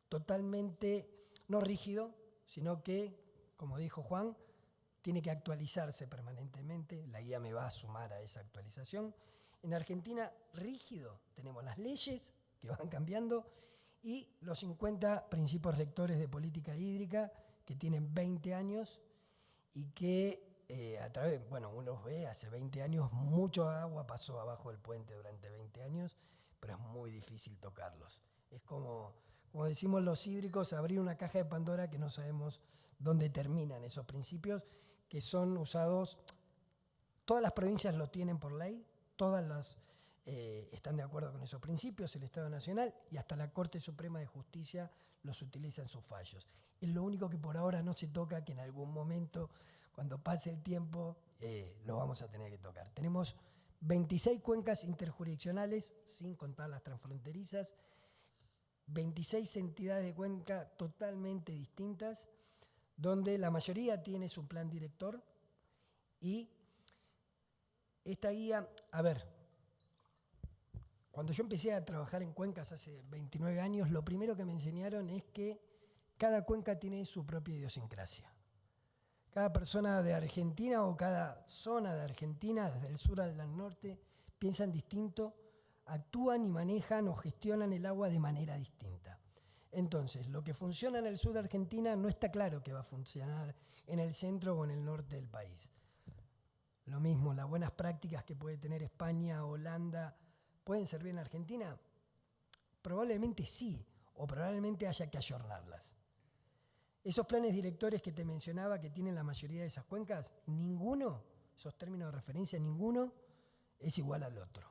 totalmente no rígido, sino que, como dijo Juan, tiene que actualizarse permanentemente. La guía me va a sumar a esa actualización. En Argentina, rígido, tenemos las leyes que van cambiando y los 50 principios rectores de política hídrica que tienen 20 años y que a través, bueno, uno ve, hace 20 años mucho agua pasó abajo del puente durante 20 años, pero es muy difícil tocarlos. Es como decimos los hídricos, abrir una caja de Pandora que no sabemos dónde terminan esos principios, que son usados, todas las provincias lo tienen por ley, todas las están de acuerdo con esos principios, el Estado Nacional y hasta la Corte Suprema de Justicia los utiliza en sus fallos. Es lo único que por ahora no se toca, que en algún momento, cuando pase el tiempo, lo vamos a tener que tocar. Tenemos 26 cuencas interjurisdiccionales, sin contar las transfronterizas, 26 entidades de cuenca totalmente distintas, donde la mayoría tiene su plan director y esta guía, a ver, cuando yo empecé a trabajar en cuencas hace 29 años, lo primero que me enseñaron es que cada cuenca tiene su propia idiosincrasia. Cada persona de Argentina o cada zona de Argentina, desde el sur al norte, piensan distinto, actúan y manejan o gestionan el agua de manera distinta. Entonces, lo que funciona en el sur de Argentina no está claro que va a funcionar en el centro o en el norte del país. Lo mismo, las buenas prácticas que puede tener España, Holanda, ¿pueden servir en Argentina? Probablemente sí, o probablemente haya que ayornarlas. Esos planes directores que te mencionaba que tienen la mayoría de esas cuencas, ninguno, esos términos de referencia, ninguno es igual al otro.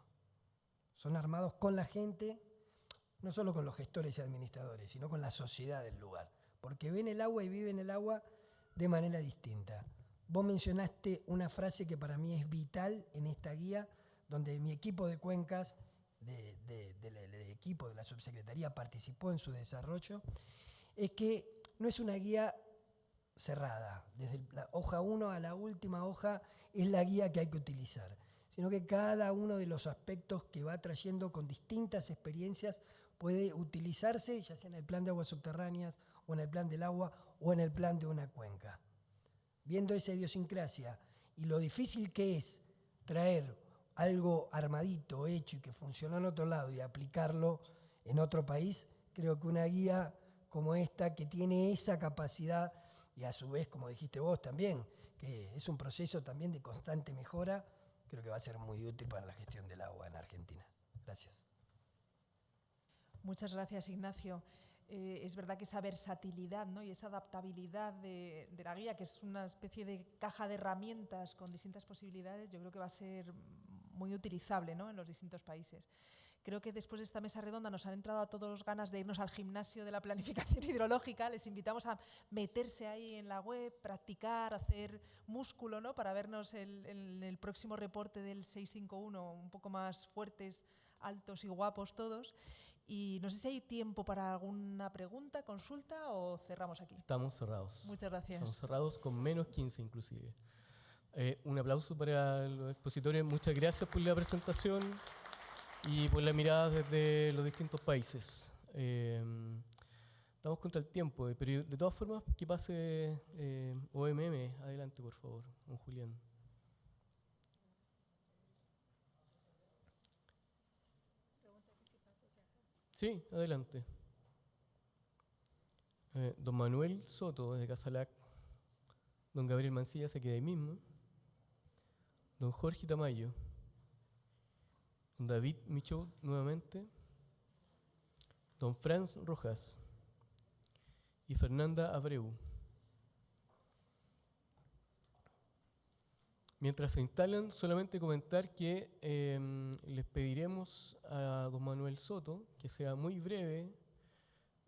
Son armados con la gente, no solo con los gestores y administradores, sino con la sociedad del lugar, porque ven el agua y viven el agua de manera distinta. Vos mencionaste una frase que para mí es vital en esta guía, donde mi equipo de cuencas, del equipo de la subsecretaría participó en su desarrollo, es que no es una guía cerrada, desde la hoja 1 a la última hoja es la guía que hay que utilizar, sino que cada uno de los aspectos que va trayendo con distintas experiencias puede utilizarse, ya sea en el plan de aguas subterráneas, o en el plan del agua, o en el plan de una cuenca. Viendo esa idiosincrasia y lo difícil que es traer algo armadito, hecho y que funciona en otro lado y aplicarlo en otro país, creo que una guía como esta, que tiene esa capacidad y a su vez, como dijiste vos también, que es un proceso también de constante mejora, creo que va a ser muy útil para la gestión del agua en Argentina. Gracias. Muchas gracias, Ignacio. Es verdad que esa versatilidad, ¿no?, y esa adaptabilidad de la guía, que es una especie de caja de herramientas con distintas posibilidades, yo creo que va a ser muy utilizable, ¿no?, en los distintos países. Creo que después de esta mesa redonda nos han entrado a todos ganas de irnos al gimnasio de la planificación hidrológica. Les invitamos a meterse ahí en la web, practicar, hacer músculo, ¿no?, para vernos en el próximo reporte del 651, un poco más fuertes, altos y guapos todos. Y no sé si hay tiempo para alguna pregunta, consulta o cerramos aquí. Estamos cerrados. Muchas gracias. Estamos cerrados con menos 15 inclusive. Un aplauso para los expositores. Muchas gracias por la presentación y por la mirada desde los distintos países. Estamos contra el tiempo, pero de todas formas, que pase OMM. Adelante, por favor, don Julián. Sí, adelante. Don Manuel Soto, desde Casalac. Don Gabriel Mancilla se queda ahí mismo. Don Jorge Tamayo. Don David Michaud, nuevamente. Don Franz Rojas. Y Fernanda Abreu. Mientras se instalan, solamente comentar que les pediremos a don Manuel Soto que sea muy breve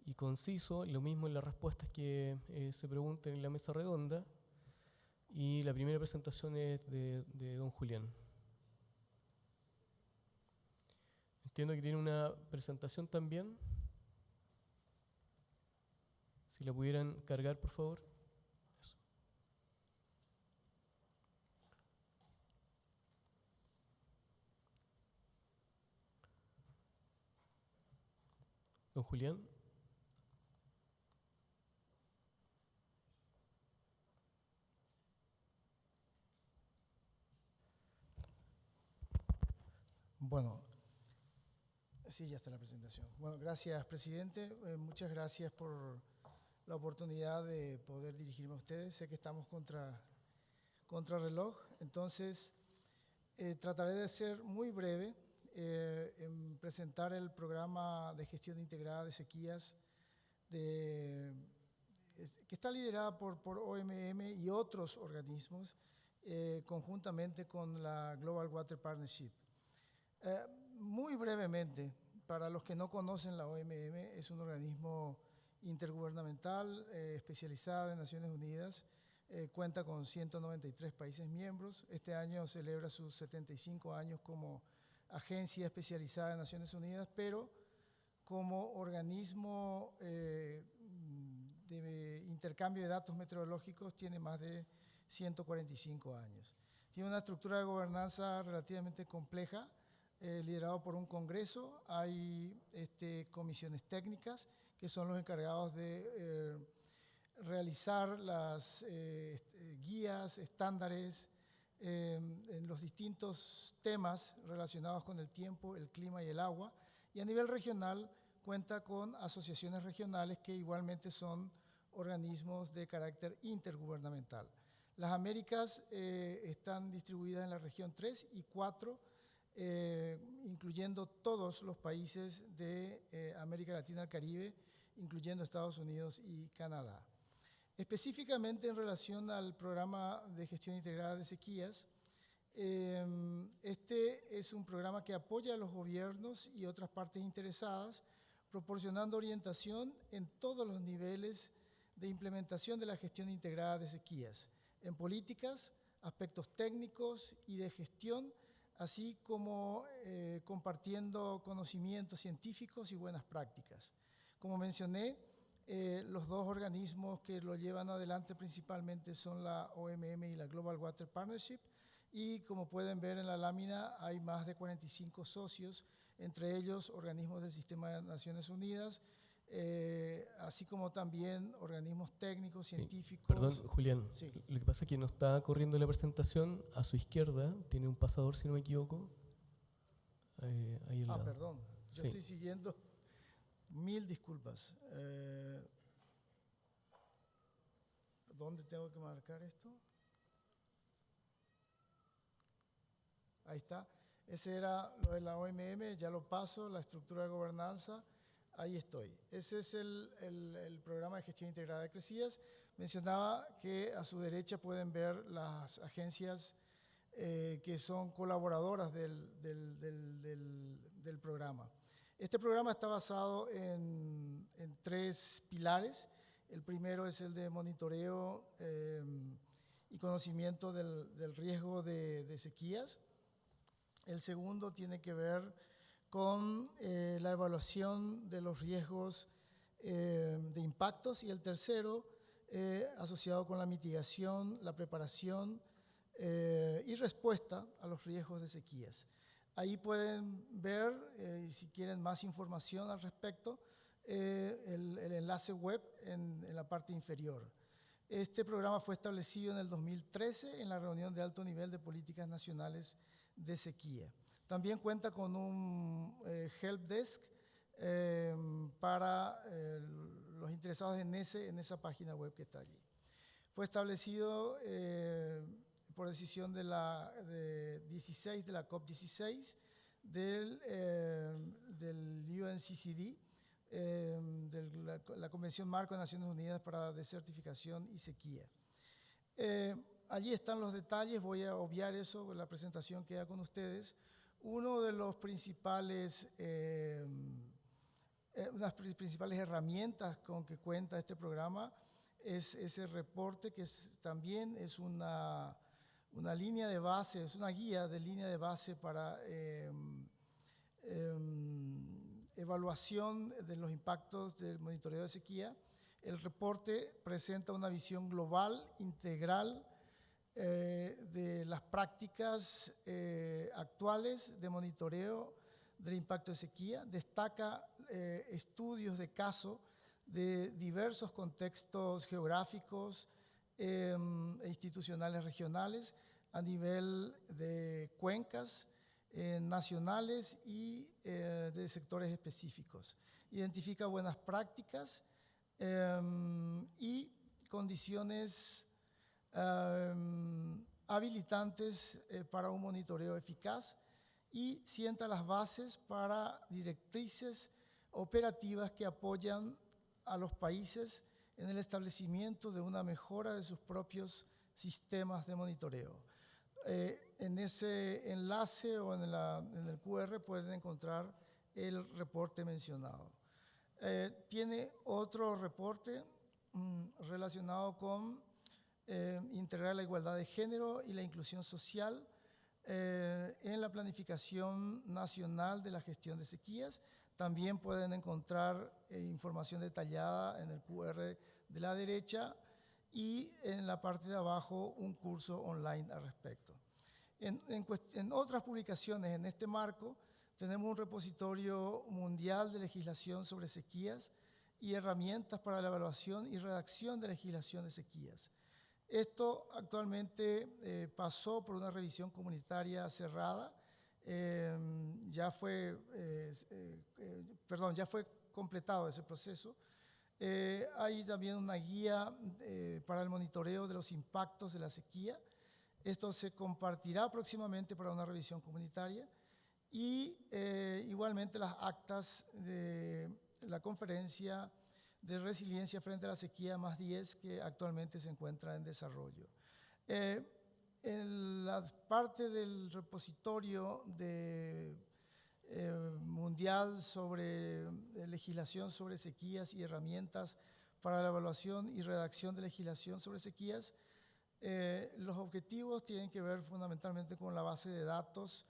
y conciso, lo mismo en las respuestas que se pregunten en la mesa redonda. Y la primera presentación es de don Julián. Entiendo que tiene una presentación también. Si la pudieran cargar, por favor. Eso. Don Julián. Bueno, sí, ya está la presentación. Bueno, gracias, presidente. Muchas gracias por la oportunidad de poder dirigirme a ustedes. Sé que estamos contra reloj, entonces trataré de ser muy breve en presentar el programa de gestión integrada de sequías que está liderada por OMM y otros organismos conjuntamente con la Global Water Partnership. Muy brevemente, para los que no conocen la OMM, es un organismo intergubernamental especializado en Naciones Unidas, cuenta con 193 países miembros. Este año celebra sus 75 años como agencia especializada en Naciones Unidas, pero como organismo de intercambio de datos meteorológicos tiene más de 145 años. Tiene una estructura de gobernanza relativamente compleja, liderado por un congreso. Hay comisiones técnicas que son los encargados de realizar las guías, estándares en los distintos temas relacionados con el tiempo, el clima y el agua. Y a nivel regional cuenta con asociaciones regionales que igualmente son organismos de carácter intergubernamental. Las Américas están distribuidas en la región 3 y 4, incluyendo todos los países de América Latina y el Caribe, incluyendo Estados Unidos y Canadá. Específicamente en relación al programa de gestión integrada de sequías, este es un programa que apoya a los gobiernos y otras partes interesadas, proporcionando orientación en todos los niveles de implementación de la gestión integrada de sequías, en políticas, aspectos técnicos y de gestión, así como compartiendo conocimientos científicos y buenas prácticas. Como mencioné, los dos organismos que lo llevan adelante principalmente son la OMM y la Global Water Partnership, y como pueden ver en la lámina hay más de 45 socios, entre ellos organismos del Sistema de Naciones Unidas, así como también organismos técnicos, científicos. Perdón, Julián, sí. Lo que pasa es que no está corriendo la presentación. A su izquierda tiene un pasador, si no me equivoco. Ahí al lado. Perdón, yo sí. Estoy siguiendo. Mil disculpas. ¿Dónde tengo que marcar esto? Ahí está. Ese era lo de la OMM, ya lo paso, la estructura de gobernanza. Ahí estoy. Ese es el programa de gestión integrada de crecidas. Mencionaba que a su derecha pueden ver las agencias que son colaboradoras del programa. Este programa está basado en 3 pilares. El primero es el de monitoreo y conocimiento del riesgo de sequías. El segundo tiene que ver con la evaluación de los riesgos de impactos, y el tercero asociado con la mitigación, la preparación y respuesta a los riesgos de sequías. Ahí pueden ver, si quieren más información al respecto, el enlace web en la parte inferior. Este programa fue establecido en el 2013 en la reunión de alto nivel de políticas nacionales de sequía. También cuenta con un help desk para los interesados en esa página web que está allí. Fue establecido por decisión de la COP16 del UNCCD, de la Convención Marco de Naciones Unidas para Desertificación y Sequía. Allí están los detalles, voy a obviar eso, la presentación queda con ustedes. Uno de los principales, unas principales herramientas con que cuenta este programa es ese reporte, que también es una línea de base, es una guía de línea de base para evaluación de los impactos del monitoreo de sequía. El reporte presenta una visión global, integral, de las prácticas actuales de monitoreo del impacto de sequía, destaca estudios de caso de diversos contextos geográficos e institucionales regionales a nivel de cuencas nacionales y de sectores específicos. Identifica buenas prácticas y condiciones habilitantes para un monitoreo eficaz y sienta las bases para directrices operativas que apoyan a los países en el establecimiento de una mejora de sus propios sistemas de monitoreo. En ese enlace o en el QR pueden encontrar el reporte mencionado. Tiene otro reporte relacionado con integrar la igualdad de género y la inclusión social en la planificación nacional de la gestión de sequías. También pueden encontrar información detallada en el QR de la derecha y en la parte de abajo un curso online al respecto. En otras publicaciones en este marco tenemos un repositorio mundial de legislación sobre sequías y herramientas para la evaluación y redacción de legislación de sequías. Esto actualmente pasó por una revisión comunitaria cerrada, ya fue completado ese proceso. Hay también una guía para el monitoreo de los impactos de la sequía. Esto se compartirá próximamente para una revisión comunitaria y igualmente las actas de la conferencia de resiliencia frente a la sequía +10 que actualmente se encuentra en desarrollo. En la parte del repositorio mundial sobre legislación sobre sequías y herramientas para la evaluación y redacción de legislación sobre sequías, los objetivos tienen que ver fundamentalmente con la base de datos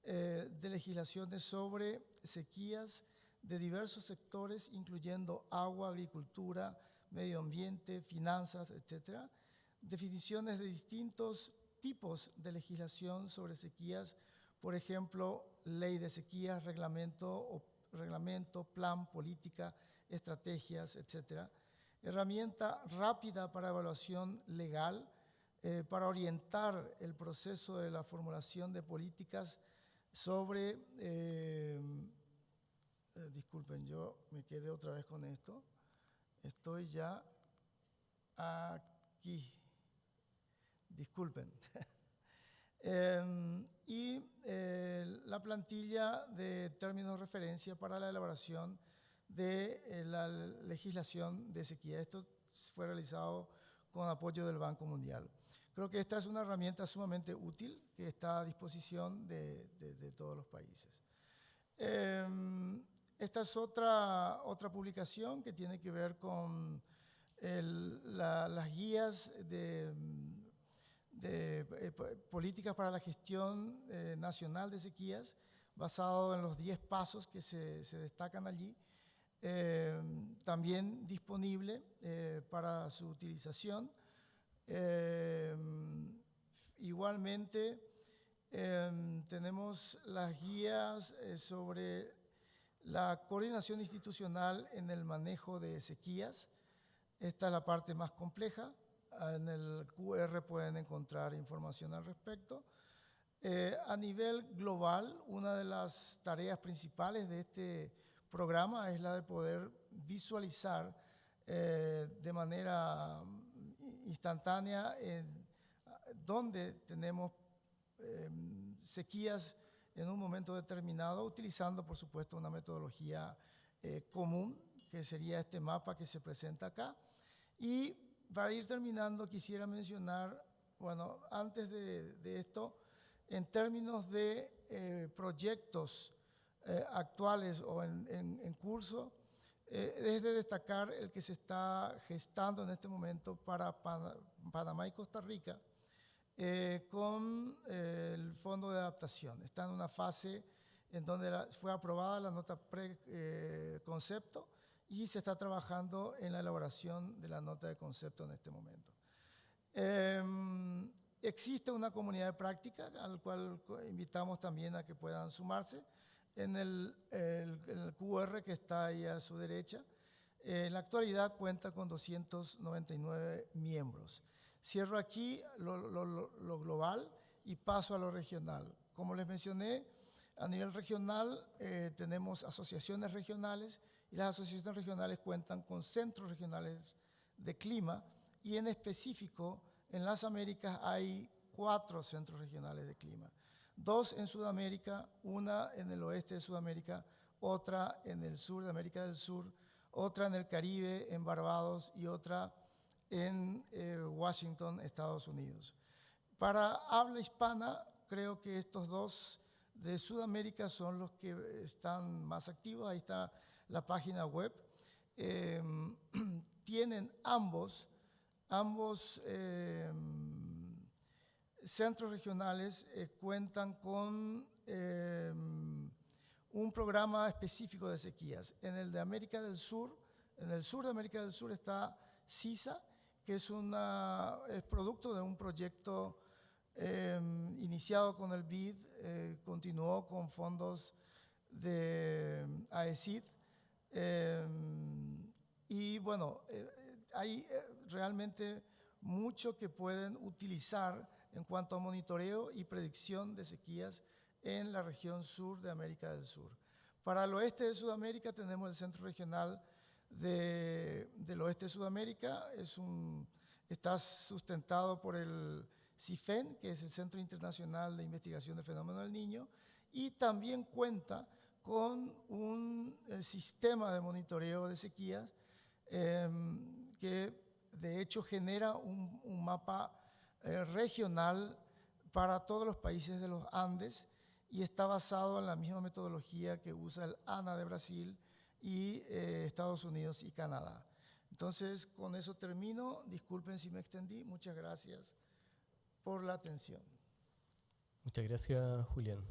de legislaciones sobre sequías de diversos sectores, incluyendo agua, agricultura, medio ambiente, finanzas, etc. Definiciones de distintos tipos de legislación sobre sequías, por ejemplo, ley de sequías, reglamento, plan, política, estrategias, etc. Herramienta rápida para evaluación legal, para orientar el proceso de la formulación de políticas sobre... disculpen, yo me quedé otra vez con esto. Estoy ya aquí. Disculpen. Y la plantilla de términos de referencia para la elaboración de la legislación de sequía. Esto fue realizado con apoyo del Banco Mundial. Creo que esta es una herramienta sumamente útil que está a disposición de todos los países. Esta es otra publicación que tiene que ver con las guías de políticas para la gestión nacional de sequías, basado en los 10 pasos que se destacan allí. También disponible para su utilización. Igualmente, tenemos las guías sobre la coordinación institucional en el manejo de sequías. Esta es la parte más compleja. En el QR pueden encontrar información al respecto. A nivel global, una de las tareas principales de este programa es la de poder visualizar de manera instantánea dónde tenemos sequías en un momento determinado, utilizando, por supuesto, una metodología común, que sería este mapa que se presenta acá. Y para ir terminando, quisiera mencionar, bueno, antes de esto, en términos de proyectos actuales o en curso, es de destacar el que se está gestando en este momento para Panamá y Costa Rica con el Fondo de Adaptación. Está en una fase en donde fue aprobada la nota preconcepto y se está trabajando en la elaboración de la nota de concepto en este momento. Existe una comunidad de práctica al cual invitamos también a que puedan sumarse. en el QR que está ahí a su derecha. En la actualidad cuenta con 299 miembros. Cierro aquí lo global y paso a lo regional. Como les mencioné, a nivel regional tenemos asociaciones regionales y las asociaciones regionales cuentan con centros regionales de clima y en específico en las Américas hay 4 centros regionales de clima. 2 en Sudamérica, una en el oeste de Sudamérica, otra en el sur de América del Sur, otra en el Caribe, en Barbados y otra en Washington, Estados Unidos. Para habla hispana, creo que estos 2 de Sudamérica son los que están más activos. Ahí está la página web. Tienen ambos centros regionales cuentan con un programa específico de sequías. En el de América del Sur, en el sur de América del Sur está CISA, que es producto de un proyecto iniciado con el BID, continuó con fondos de AECID. Y bueno, hay realmente mucho que pueden utilizar en cuanto a monitoreo y predicción de sequías en la región sur de América del Sur. Para el oeste de Sudamérica tenemos el Centro Regional del Oeste de Sudamérica, está sustentado por el CIFEN, que es el Centro Internacional de Investigación del Fenómeno del Niño, y también cuenta con un sistema de monitoreo de sequías que de hecho genera un mapa regional para todos los países de los Andes y está basado en la misma metodología que usa el ANA de Brasil y Estados Unidos y Canadá. Entonces, con eso termino. Disculpen si me extendí. Muchas gracias por la atención. Muchas gracias, Julián.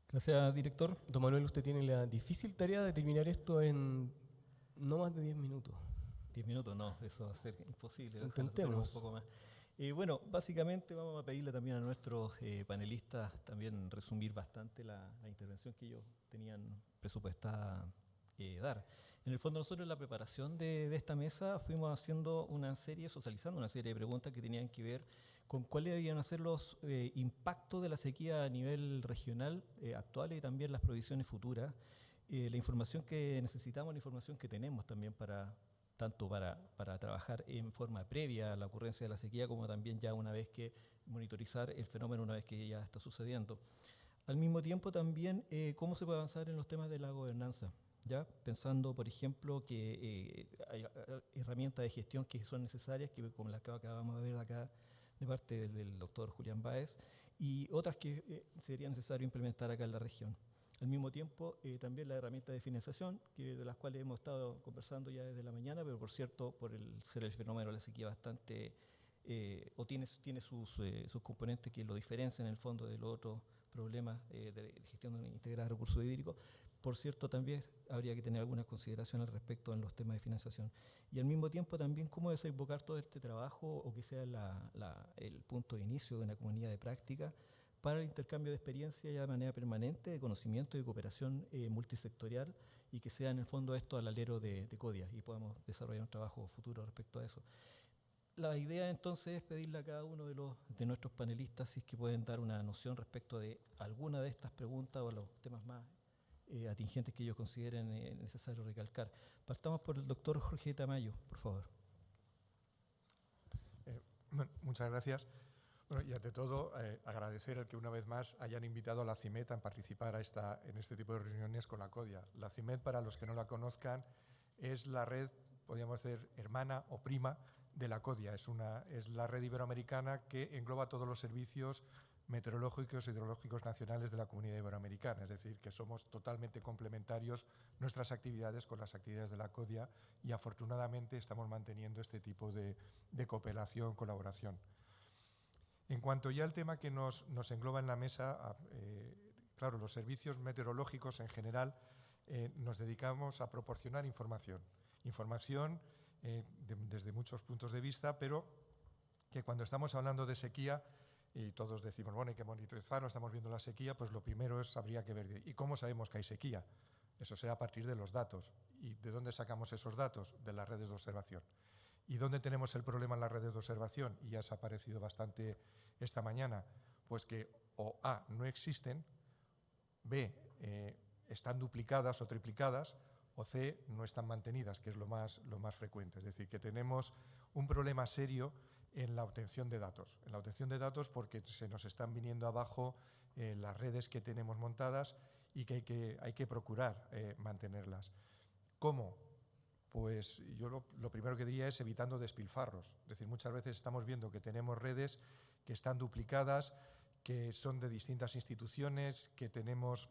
Gracias, director. Don Manuel, usted tiene la difícil tarea de terminar esto en no más de 10 minutos. 10 minutos, no, eso va a ser imposible. Intentemos. Un poco más. Bueno, básicamente vamos a pedirle también a nuestros panelistas también resumir bastante la intervención que ellos tenían presupuestada dar. En el fondo nosotros en la preparación de esta mesa fuimos haciendo socializando una serie de preguntas que tenían que ver con cuáles debían ser los impactos de la sequía a nivel regional actual y también las provisiones futuras. La información que necesitamos, la información que tenemos también tanto para trabajar en forma previa a la ocurrencia de la sequía, como también ya una vez que monitorizar el fenómeno una vez que ya está sucediendo. Al mismo tiempo también cómo se puede avanzar en los temas de la gobernanza, ¿ya? Pensando, por ejemplo, que hay herramientas de gestión que son necesarias, como las que acabamos de ver acá de parte del doctor Julián Báez, y otras que sería necesario implementar acá en la región. Al mismo tiempo, también la herramienta de financiación, de las cuales hemos estado conversando ya desde la mañana, pero por cierto, por ser el fenómeno de la sequía bastante, o tiene sus componentes que lo diferencian en el fondo de los otros problemas de gestión integrada de recursos hídricos. Por cierto, también habría que tener algunas consideraciones al respecto en los temas de financiación. Y al mismo tiempo también cómo desembocar todo este trabajo o que sea el punto de inicio de una comunidad de práctica para el intercambio de experiencia ya de manera permanente, de conocimiento y de cooperación multisectorial, y que sea en el fondo esto al alero de CODIA y podamos desarrollar un trabajo futuro respecto a eso. La idea entonces es pedirle a cada uno de nuestros panelistas si es que pueden dar una noción respecto de alguna de estas preguntas o los temas más atingentes que ellos consideren necesario recalcar. Partamos por el doctor Jorge Tamayo, por favor. Bueno, muchas gracias. Bueno, y ante todo, agradecer el que una vez más hayan invitado a la CIMED a participar en este tipo de reuniones con la CODIA. La CIMED, para los que no la conozcan, es la red, podríamos decir, hermana o prima de la CODIA. Es la red iberoamericana que engloba todos los servicios meteorológicos y hidrológicos nacionales de la Comunidad Iberoamericana. Es decir, que somos totalmente complementarios nuestras actividades con las actividades de la CODIA y afortunadamente estamos manteniendo este tipo de cooperación, colaboración. En cuanto ya al tema que nos engloba en la mesa, claro, los servicios meteorológicos en general nos dedicamos a proporcionar información desde muchos puntos de vista, pero que cuando estamos hablando de sequía y todos decimos, bueno, hay que monitorizar, no estamos viendo la sequía, pues lo primero es, habría que ver, ¿y cómo sabemos que hay sequía? Eso será a partir de los datos. ¿Y de dónde sacamos esos datos? De las redes de observación. ¿Y dónde tenemos el problema en las redes de observación? Y ya se ha aparecido bastante esta mañana, pues que o A, no existen, B, están duplicadas o triplicadas, o C, no están mantenidas, que es lo más frecuente. Es decir, que tenemos un problema serio en la obtención de datos. En la obtención de datos porque se nos están viniendo abajo las redes que tenemos montadas y que hay que procurar mantenerlas. ¿Cómo? Pues yo lo primero que diría es evitando despilfarros. Es decir, muchas veces estamos viendo que tenemos redes que están duplicadas, que son de distintas instituciones, que tenemos,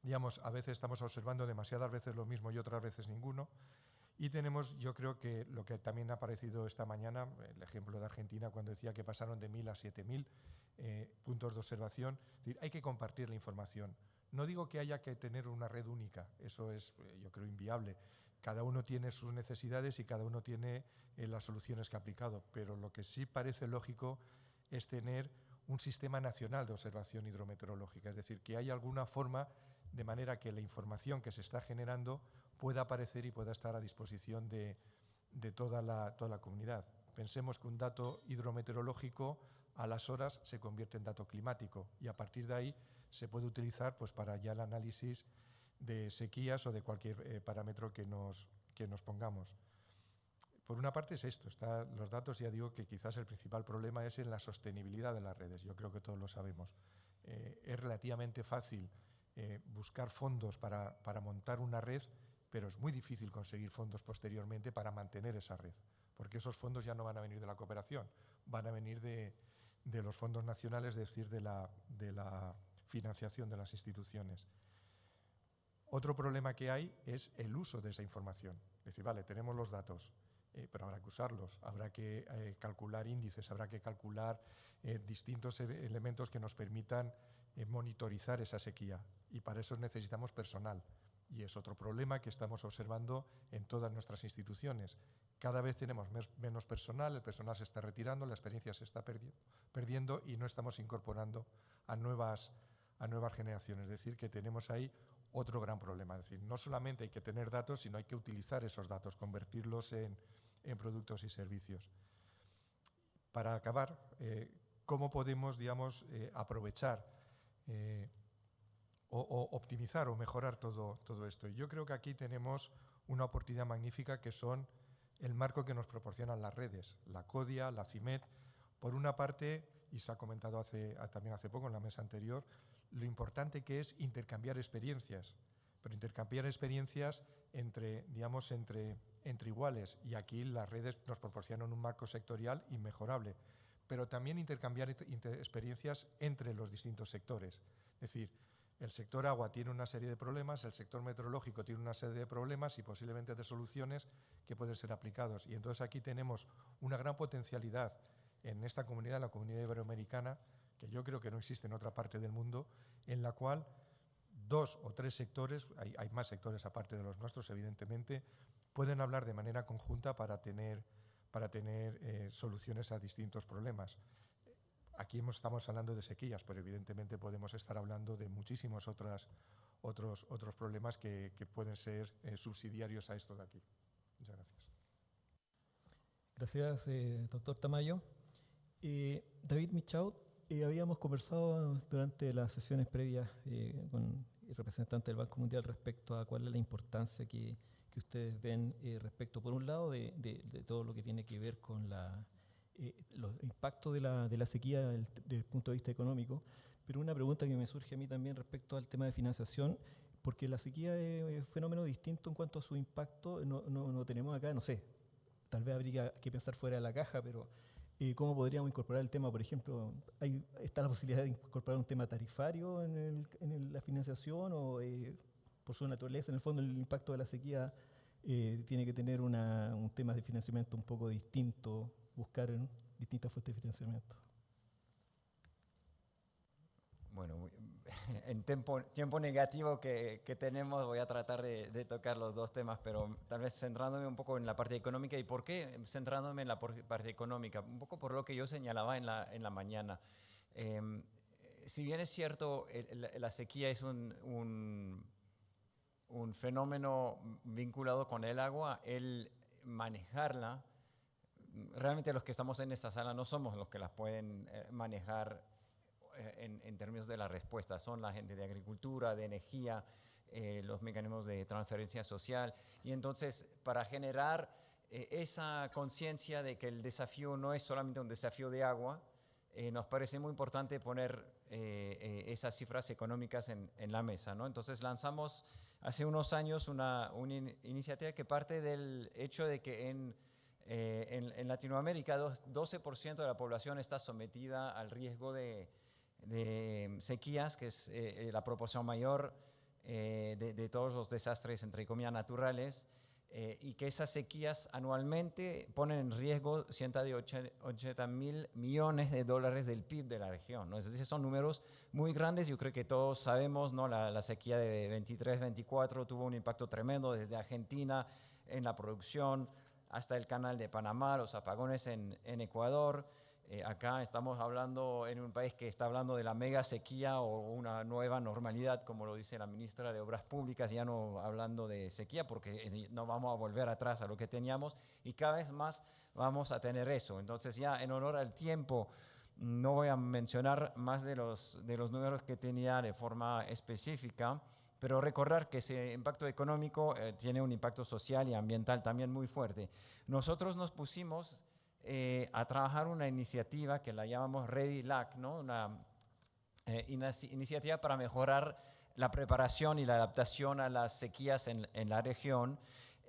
digamos, a veces estamos observando demasiadas veces lo mismo y otras veces ninguno. Y tenemos, yo creo que lo que también ha aparecido esta mañana, el ejemplo de Argentina, cuando decía que pasaron de 1.000 a 7.000 puntos de observación. Es decir, hay que compartir la información. No digo que haya que tener una red única, eso es, yo creo, inviable. Cada uno tiene sus necesidades y cada uno tiene las soluciones que ha aplicado, pero lo que sí parece lógico es tener un sistema nacional de observación hidrometeorológica, es decir, que haya alguna forma de manera que la información que se está generando pueda aparecer y pueda estar a disposición de toda la comunidad. Pensemos que un dato hidrometeorológico a las horas se convierte en dato climático y a partir de ahí se puede utilizar pues, para ya el análisis de sequías o de cualquier parámetro que nos pongamos. Por una parte es esto, los datos, ya digo que quizás el principal problema es en la sostenibilidad de las redes, yo creo que todos lo sabemos. Es relativamente fácil buscar fondos para montar una red, pero es muy difícil conseguir fondos posteriormente para mantener esa red, porque esos fondos ya no van a venir de la cooperación, van a venir de los fondos nacionales, es decir, de la financiación de las instituciones. Otro problema que hay es el uso de esa información. Es decir, vale, tenemos los datos, pero habrá que usarlos, habrá que calcular índices, habrá que calcular distintos elementos que nos permitan monitorizar esa sequía. Y para eso necesitamos personal. Y es otro problema que estamos observando en todas nuestras instituciones. Cada vez tenemos menos personal, el personal se está retirando, la experiencia se está perdiendo y no estamos incorporando a nuevas generaciones. Es decir, que tenemos ahí otro gran problema. Es decir, no solamente hay que tener datos, sino hay que utilizar esos datos, convertirlos en productos y servicios. Para acabar, ¿cómo podemos, digamos, aprovechar o optimizar o mejorar todo esto? Y yo creo que aquí tenemos una oportunidad magnífica que son el marco que nos proporcionan las redes, la CODIA, la CIMET. Por una parte, y se ha comentado también hace poco en la mesa anterior, lo importante que es intercambiar experiencias, pero intercambiar experiencias entre iguales, y aquí las redes nos proporcionan un marco sectorial inmejorable, pero también intercambiar experiencias entre los distintos sectores. Es decir, el sector agua tiene una serie de problemas, el sector meteorológico tiene una serie de problemas y posiblemente de soluciones que pueden ser aplicados. Y entonces aquí tenemos una gran potencialidad en esta comunidad, la comunidad iberoamericana, que yo creo que no existe en otra parte del mundo, en la cual 2 o 3 sectores, hay más sectores aparte de los nuestros, evidentemente, pueden hablar de manera conjunta para tener soluciones a distintos problemas. Aquí estamos hablando de sequías, pero evidentemente podemos estar hablando de muchísimos otros problemas que pueden ser subsidiarios a esto de aquí. Muchas gracias. Gracias, doctor Tamayo. David Michaud, habíamos conversado durante las sesiones previas con el representante del Banco Mundial respecto a cuál es la importancia que ustedes ven respecto, por un lado, de todo lo que tiene que ver con los impactos de la sequía desde el punto de vista económico, pero una pregunta que me surge a mí también respecto al tema de financiación, porque la sequía es un fenómeno distinto en cuanto a su impacto. No tenemos acá, no sé, tal vez habría que pensar fuera de la caja, pero ¿cómo podríamos incorporar el tema? Por ejemplo, ¿está la posibilidad de incorporar un tema tarifario en la financiación o por su naturaleza, en el fondo, el impacto de la sequía tiene que tener un tema de financiamiento un poco distinto, buscar en distintas fuentes de financiamiento? Bueno, en tiempo negativo que tenemos voy a tratar de tocar los dos temas, pero tal vez centrándome un poco en la parte económica. ¿Y por qué centrándome en la parte económica? Un poco por lo que yo señalaba en la mañana. Si bien es cierto, la sequía es un fenómeno vinculado con el agua, el manejarla, realmente los que estamos en esta sala no somos los que las pueden manejar en términos de la respuesta, son la gente de agricultura, de energía, los mecanismos de transferencia social, y entonces para generar esa conciencia de que el desafío no es solamente un desafío de agua, nos parece muy importante poner esas cifras económicas en la mesa, ¿no? Entonces lanzamos hace unos años una iniciativa que parte del hecho de que en Latinoamérica 12% de la población está sometida al riesgo de sequías, que es la proporción mayor de todos los desastres, entre comillas, naturales, y que esas sequías anualmente ponen en riesgo 180.000 millones de dólares del PIB de la región, ¿no? Es decir, son números muy grandes. Yo creo que todos sabemos, ¿no? La sequía de 23-24 tuvo un impacto tremendo desde Argentina en la producción hasta el Canal de Panamá, los apagones en Ecuador. Acá estamos hablando en un país que está hablando de la mega sequía o una nueva normalidad, como lo dice la ministra de Obras Públicas, ya no hablando de sequía porque no vamos a volver atrás a lo que teníamos y cada vez más vamos a tener eso. Entonces ya en honor al tiempo no voy a mencionar más de los números que tenía de forma específica, pero recordar que ese impacto económico tiene un impacto social y ambiental también muy fuerte. Nosotros nos pusimos a trabajar una iniciativa que la llamamos ReadyLAC, ¿no? Una iniciativa para mejorar la preparación y la adaptación a las sequías en la región,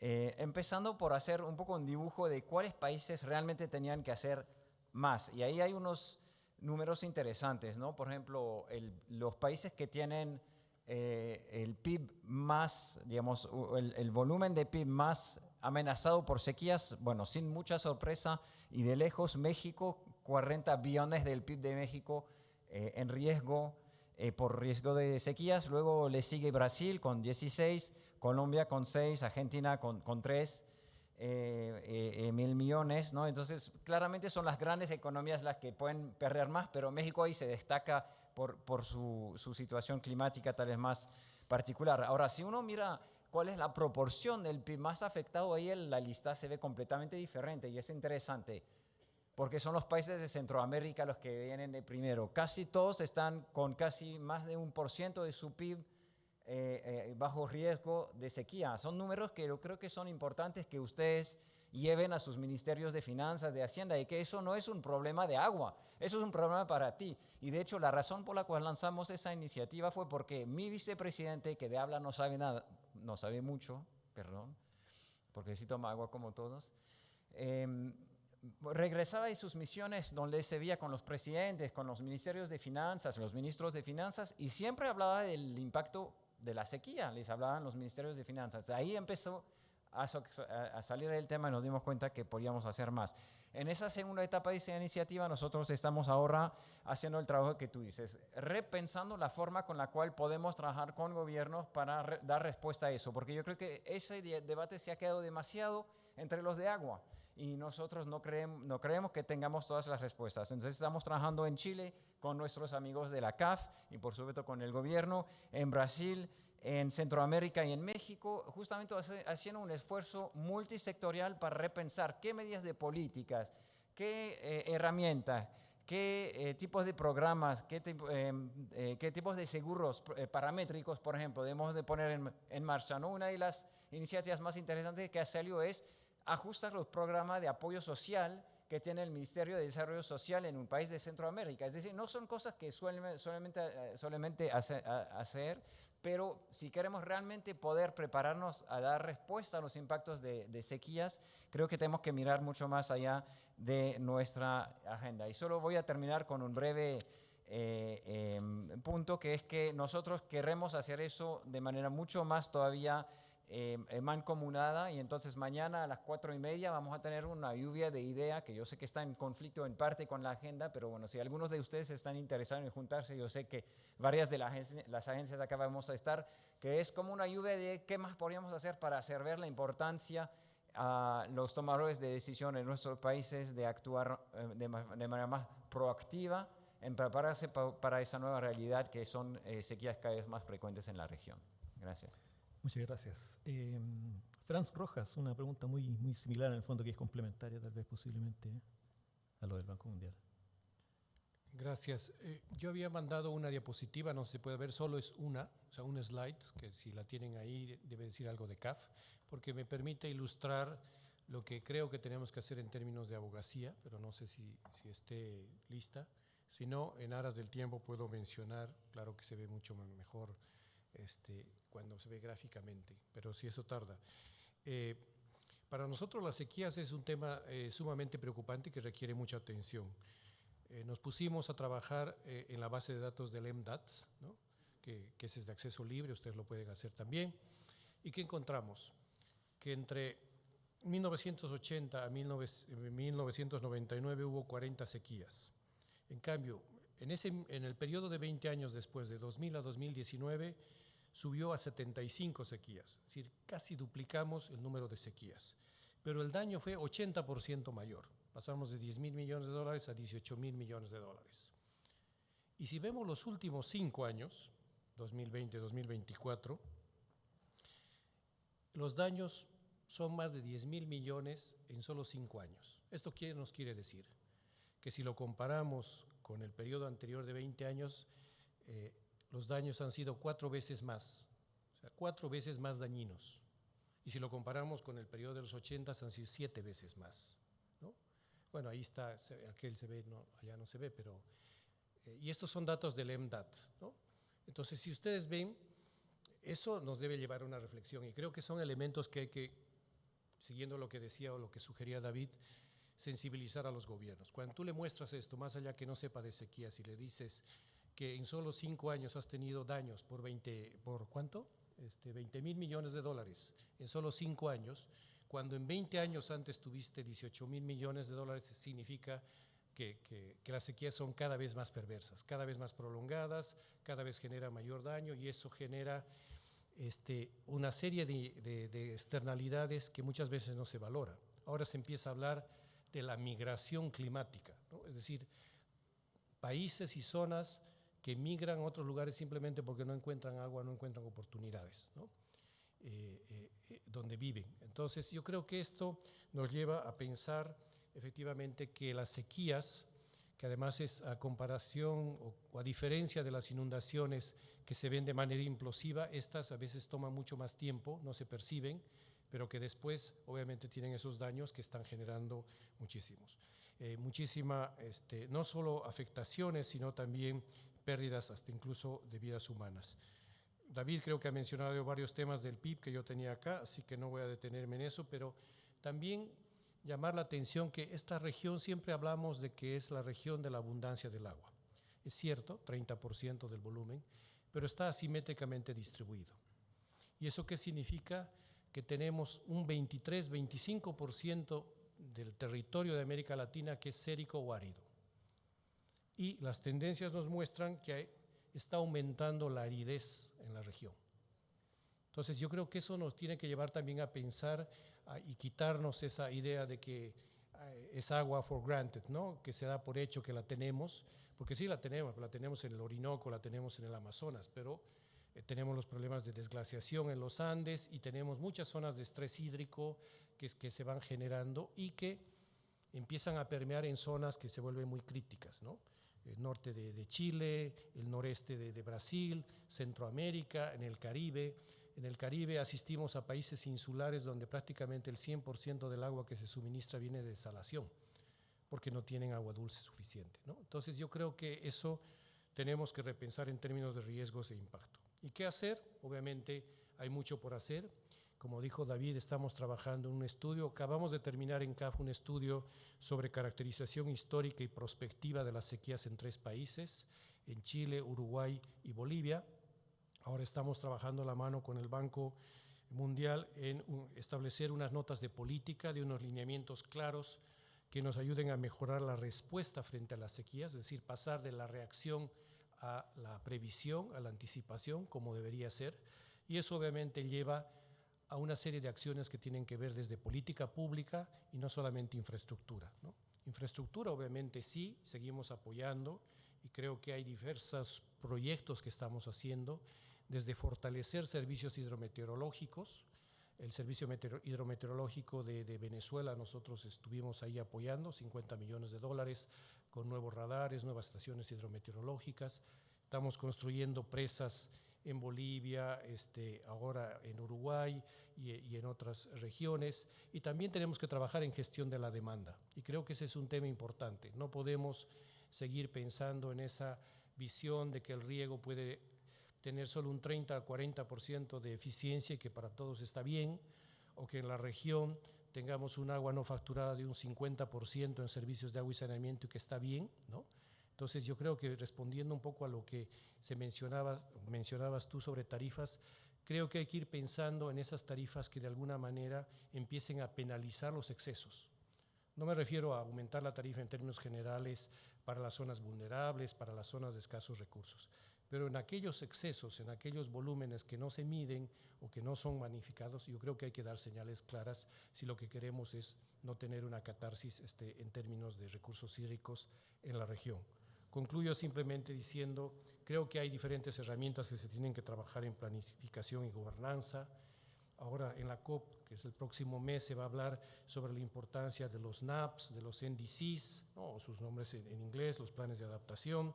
empezando por hacer un poco un dibujo de cuáles países realmente tenían que hacer más. Y ahí hay unos números interesantes, ¿no? Por ejemplo, los países que tienen el PIB más, digamos, el volumen de PIB más amenazado por sequías, bueno, sin mucha sorpresa y de lejos, México, 40 billones del PIB de México en riesgo por riesgo de sequías. Luego le sigue Brasil con 16, Colombia con 6, Argentina con 3 mil millones, ¿no? Entonces, claramente son las grandes economías las que pueden perder más, pero México ahí se destaca por su situación climática tal vez más particular. Ahora, si uno mira cuál es la proporción del PIB más afectado, ahí la lista se ve completamente diferente y es interesante porque son los países de Centroamérica los que vienen de primero. Casi todos están con casi más de 1% de su PIB bajo riesgo de sequía. Son números que yo creo que son importantes que ustedes lleven a sus ministerios de finanzas, de Hacienda, y que eso no es un problema de agua, eso es un problema para ti. Y de hecho la razón por la cual lanzamos esa iniciativa fue porque mi vicepresidente, que de habla no sabe nada, no sabe mucho, perdón, porque sí toma agua como todos, regresaba de sus misiones donde se veía con los presidentes, con los ministerios de finanzas, los ministros de finanzas, y siempre hablaba del impacto de la sequía, les hablaban los ministerios de finanzas. Ahí empezó a salir el tema y nos dimos cuenta que podíamos hacer más. En esa segunda etapa de esa iniciativa nosotros estamos ahora haciendo el trabajo que tú dices, repensando la forma con la cual podemos trabajar con gobiernos para dar respuesta a eso, porque yo creo que ese debate se ha quedado demasiado entre los de agua y nosotros no creemos que tengamos todas las respuestas. Entonces estamos trabajando en Chile con nuestros amigos de la CAF y por supuesto con el gobierno, en Brasil, en Centroamérica y en México, justamente haciendo un esfuerzo multisectorial para repensar qué medidas de políticas, qué herramientas, qué tipos de programas, qué tipos de seguros paramétricos, por ejemplo, debemos de poner en marcha, ¿no? Una de las iniciativas más interesantes que ha salido es ajustar los programas de apoyo social que tiene el Ministerio de Desarrollo Social en un país de Centroamérica. Es decir, no son cosas que solamente hacer, pero si queremos realmente poder prepararnos a dar respuesta a los impactos de sequías, creo que tenemos que mirar mucho más allá de nuestra agenda. Y solo voy a terminar con un breve punto, que es que nosotros queremos hacer eso de manera mucho más todavía mancomunada, y entonces mañana a las 4:30 vamos a tener una lluvia de ideas que yo sé que está en conflicto en parte con la agenda, pero bueno, si algunos de ustedes están interesados en juntarse, yo sé que varias de las agencias acá vamos a estar, que es como una lluvia de qué más podríamos hacer para hacer ver la importancia a los tomadores de decisión en nuestros países de actuar de manera más proactiva en prepararse para esa nueva realidad que son sequías cada vez más frecuentes en la región. Gracias. Muchas gracias. Franz Rojas, una pregunta muy similar en el fondo, que es complementaria tal vez posiblemente a lo del Banco Mundial. Gracias. Yo había mandado una diapositiva, no se puede ver, solo es una, o sea, un slide, que si la tienen ahí debe decir algo de CAF, porque me permite ilustrar lo que creo que tenemos que hacer en términos de abogacía, pero no sé si esté lista. Si no, en aras del tiempo puedo mencionar, claro que se ve mucho mejor cuando se ve gráficamente, pero si eso tarda. Para nosotros las sequías es un tema sumamente preocupante que requiere mucha atención. Nos pusimos a trabajar en la base de datos del MDATS, ¿no? que es de acceso libre, ustedes lo pueden hacer también. ¿Y qué encontramos? Que entre 1980 a 1999 hubo 40 sequías. En cambio, en el periodo de 20 años después, de 2000 a 2019, subió a 75 sequías, es decir, casi duplicamos el número de sequías. Pero el daño fue 80% mayor. Pasamos de 10.000 millones de dólares a 18.000 millones de dólares. Y si vemos los últimos 5 años, 2020-2024, los daños son más de 10.000 millones en solo 5 años. ¿Esto qué nos quiere decir? Que si lo comparamos con el periodo anterior de 20 años, los daños han sido 4 veces más, o sea, 4 veces más dañinos. Y si lo comparamos con el periodo de los 80, han sido 7 veces más, ¿no? Bueno, ahí está, aquel se ve, no, allá no se ve, pero... y estos son datos del MDAT, ¿no? Entonces, si ustedes ven, eso nos debe llevar a una reflexión, y creo que son elementos que hay que, siguiendo lo que decía o lo que sugería David, sensibilizar a los gobiernos. Cuando tú le muestras esto, más allá que no sepa de sequías, y le dices que en solo 5 años has tenido daños por ¿cuánto? 20.000 millones de dólares en solo 5 años, cuando en 20 años antes tuviste 18.000 millones de dólares, significa que las sequías son cada vez más perversas, cada vez más prolongadas, cada vez genera mayor daño, y eso genera una serie de externalidades que muchas veces no se valora. Ahora se empieza a hablar de la migración climática, ¿no? Es decir, países y zonas que migran a otros lugares simplemente porque no encuentran agua, no encuentran oportunidades, ¿no? Donde viven. Entonces, yo creo que esto nos lleva a pensar efectivamente que las sequías, que además es a comparación o a diferencia de las inundaciones que se ven de manera implosiva, estas a veces toman mucho más tiempo, no se perciben, pero que después obviamente tienen esos daños que están generando muchísimos. No solo afectaciones, sino también pérdidas hasta incluso de vidas humanas. David creo que ha mencionado varios temas del PIB que yo tenía acá, así que no voy a detenerme en eso, pero también llamar la atención que esta región siempre hablamos de que es la región de la abundancia del agua. Es cierto, 30% del volumen, pero está asimétricamente distribuido. ¿Y eso qué significa? Que tenemos un 23-25% del territorio de América Latina que es sérico o árido. Y las tendencias nos muestran que está aumentando la aridez en la región. Entonces yo creo que eso nos tiene que llevar también a pensar y quitarnos esa idea de que es agua for granted, ¿no? Que se da por hecho que la tenemos, porque sí la tenemos en el Orinoco, la tenemos en el Amazonas, pero tenemos los problemas de desglaciación en los Andes y tenemos muchas zonas de estrés hídrico que se van generando y que empiezan a permear en zonas que se vuelven muy críticas, ¿no? El norte de Chile, el noreste de Brasil, Centroamérica, en el Caribe. En el Caribe asistimos a países insulares donde prácticamente el 100% del agua que se suministra viene de desalación, porque no tienen agua dulce suficiente, ¿no? Entonces yo creo que eso tenemos que repensar en términos de riesgos e impacto. ¿Y qué hacer? Obviamente hay mucho por hacer. Como dijo David, estamos trabajando en un estudio, acabamos de terminar en CAF un estudio sobre caracterización histórica y prospectiva de las sequías en 3 países, en Chile, Uruguay y Bolivia. Ahora estamos trabajando a la mano con el Banco Mundial en establecer unas notas de política, de unos lineamientos claros que nos ayuden a mejorar la respuesta frente a las sequías, es decir, pasar de la reacción a la previsión, a la anticipación, como debería ser, y eso obviamente lleva a una serie de acciones que tienen que ver desde política pública y no solamente infraestructura, ¿no? Infraestructura obviamente sí, seguimos apoyando y creo que hay diversos proyectos que estamos haciendo, desde fortalecer servicios hidrometeorológicos. El servicio hidrometeorológico de Venezuela, nosotros estuvimos ahí apoyando, $50 millones con nuevos radares, nuevas estaciones hidrometeorológicas. Estamos construyendo presas en Bolivia, ahora en Uruguay y en otras regiones. Y también tenemos que trabajar en gestión de la demanda. Y creo que ese es un tema importante. No podemos seguir pensando en esa visión de que el riego puede tener solo un 30 a 40% de eficiencia y que para todos está bien, o que en la región tengamos un agua no facturada de un 50% en servicios de agua y saneamiento y que está bien, ¿no? Entonces yo creo que respondiendo un poco a lo que mencionabas tú sobre tarifas, creo que hay que ir pensando en esas tarifas que de alguna manera empiecen a penalizar los excesos. No me refiero a aumentar la tarifa en términos generales para las zonas vulnerables, para las zonas de escasos recursos, pero en aquellos excesos, en aquellos volúmenes que no se miden o que no son magnificados, yo creo que hay que dar señales claras si lo que queremos es no tener una catarsis en términos de recursos hídricos en la región. Concluyo simplemente diciendo, creo que hay diferentes herramientas que se tienen que trabajar en planificación y gobernanza. Ahora en la COP, que es el próximo mes, se va a hablar sobre la importancia de los NAPs, de los NDCs, ¿no? Sus nombres en inglés, los planes de adaptación.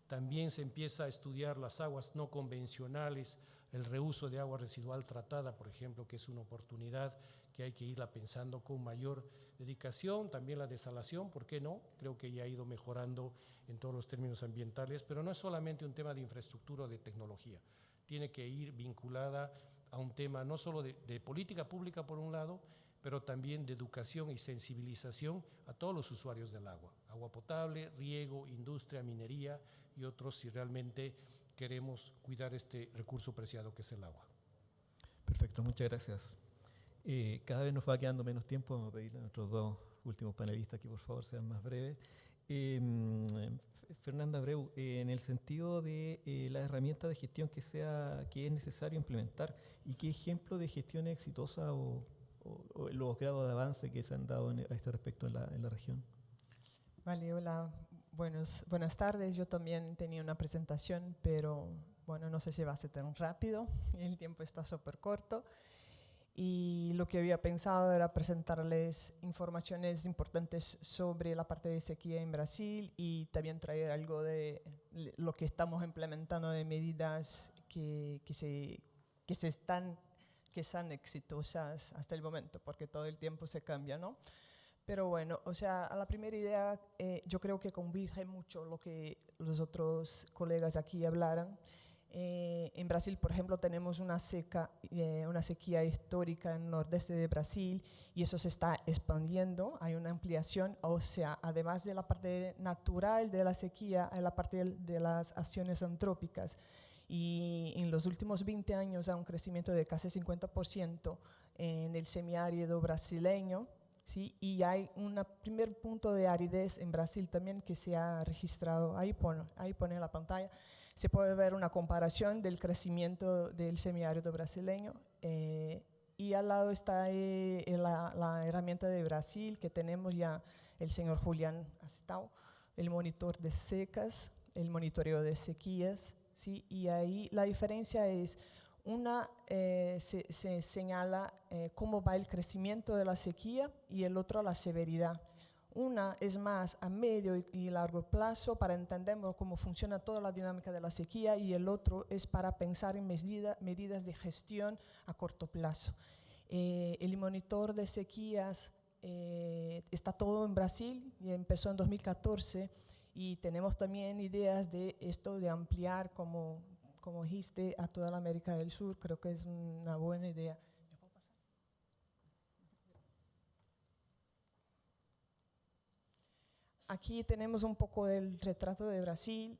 También se empieza a estudiar las aguas no convencionales, el reuso de agua residual tratada, por ejemplo, que es una oportunidad que hay que irla pensando con mayor dedicación. También la desalación, ¿por qué no? Creo que ya ha ido mejorando en todos los términos ambientales, pero no es solamente un tema de infraestructura o de tecnología. Tiene que ir vinculada a un tema no solo de política pública por un lado, pero también de educación y sensibilización a todos los usuarios del agua. Agua potable, riego, industria, minería y otros, si realmente queremos cuidar este recurso preciado que es el agua. Perfecto, muchas gracias. Cada vez nos va quedando menos tiempo. Vamos a pedirle a nuestros dos últimos panelistas que por favor sean más breves. Fernanda Abreu, en el sentido de la herramienta de gestión que es necesario implementar y qué ejemplo de gestión exitosa o los grados de avance que se han dado a este respecto en la región. Vale, hola, buenas tardes. Yo también tenía una presentación, pero bueno, no sé si va a ser tan rápido, el tiempo está súper corto. Y lo que había pensado era presentarles informaciones importantes sobre la parte de sequía en Brasil y también traer algo de lo que estamos implementando de medidas que son exitosas hasta el momento, porque todo el tiempo se cambia, ¿no? Pero bueno, o sea, a la primera idea yo creo que converge mucho lo que los otros colegas aquí hablaron. En Brasil, por ejemplo, tenemos una sequía histórica en el nordeste de Brasil y eso se está expandiendo, hay una ampliación, o sea, además de la parte natural de la sequía, hay la parte de las acciones antrópicas. Y en los últimos 20 años hay un crecimiento de casi 50% en el semiárido brasileño, ¿sí? Y hay un primer punto de aridez en Brasil también que se ha registrado, ahí pone la pantalla. Se puede ver una comparación del crecimiento del semiárido brasileño y al lado está la herramienta de Brasil que tenemos ya el señor Julián ha citado, el monitor de secas, el monitoreo de sequías, ¿sí? Y ahí la diferencia es, una se señala cómo va el crecimiento de la sequía y el otro la severidad. Una es más a medio y largo plazo para entender cómo funciona toda la dinámica de la sequía y el otro es para pensar en medidas de gestión a corto plazo. El monitor de sequías está todo en Brasil y empezó en 2014 y tenemos también ideas de esto de ampliar, como dijiste, a toda la América del Sur. Creo que es una buena idea. Aquí tenemos un poco del retrato de Brasil,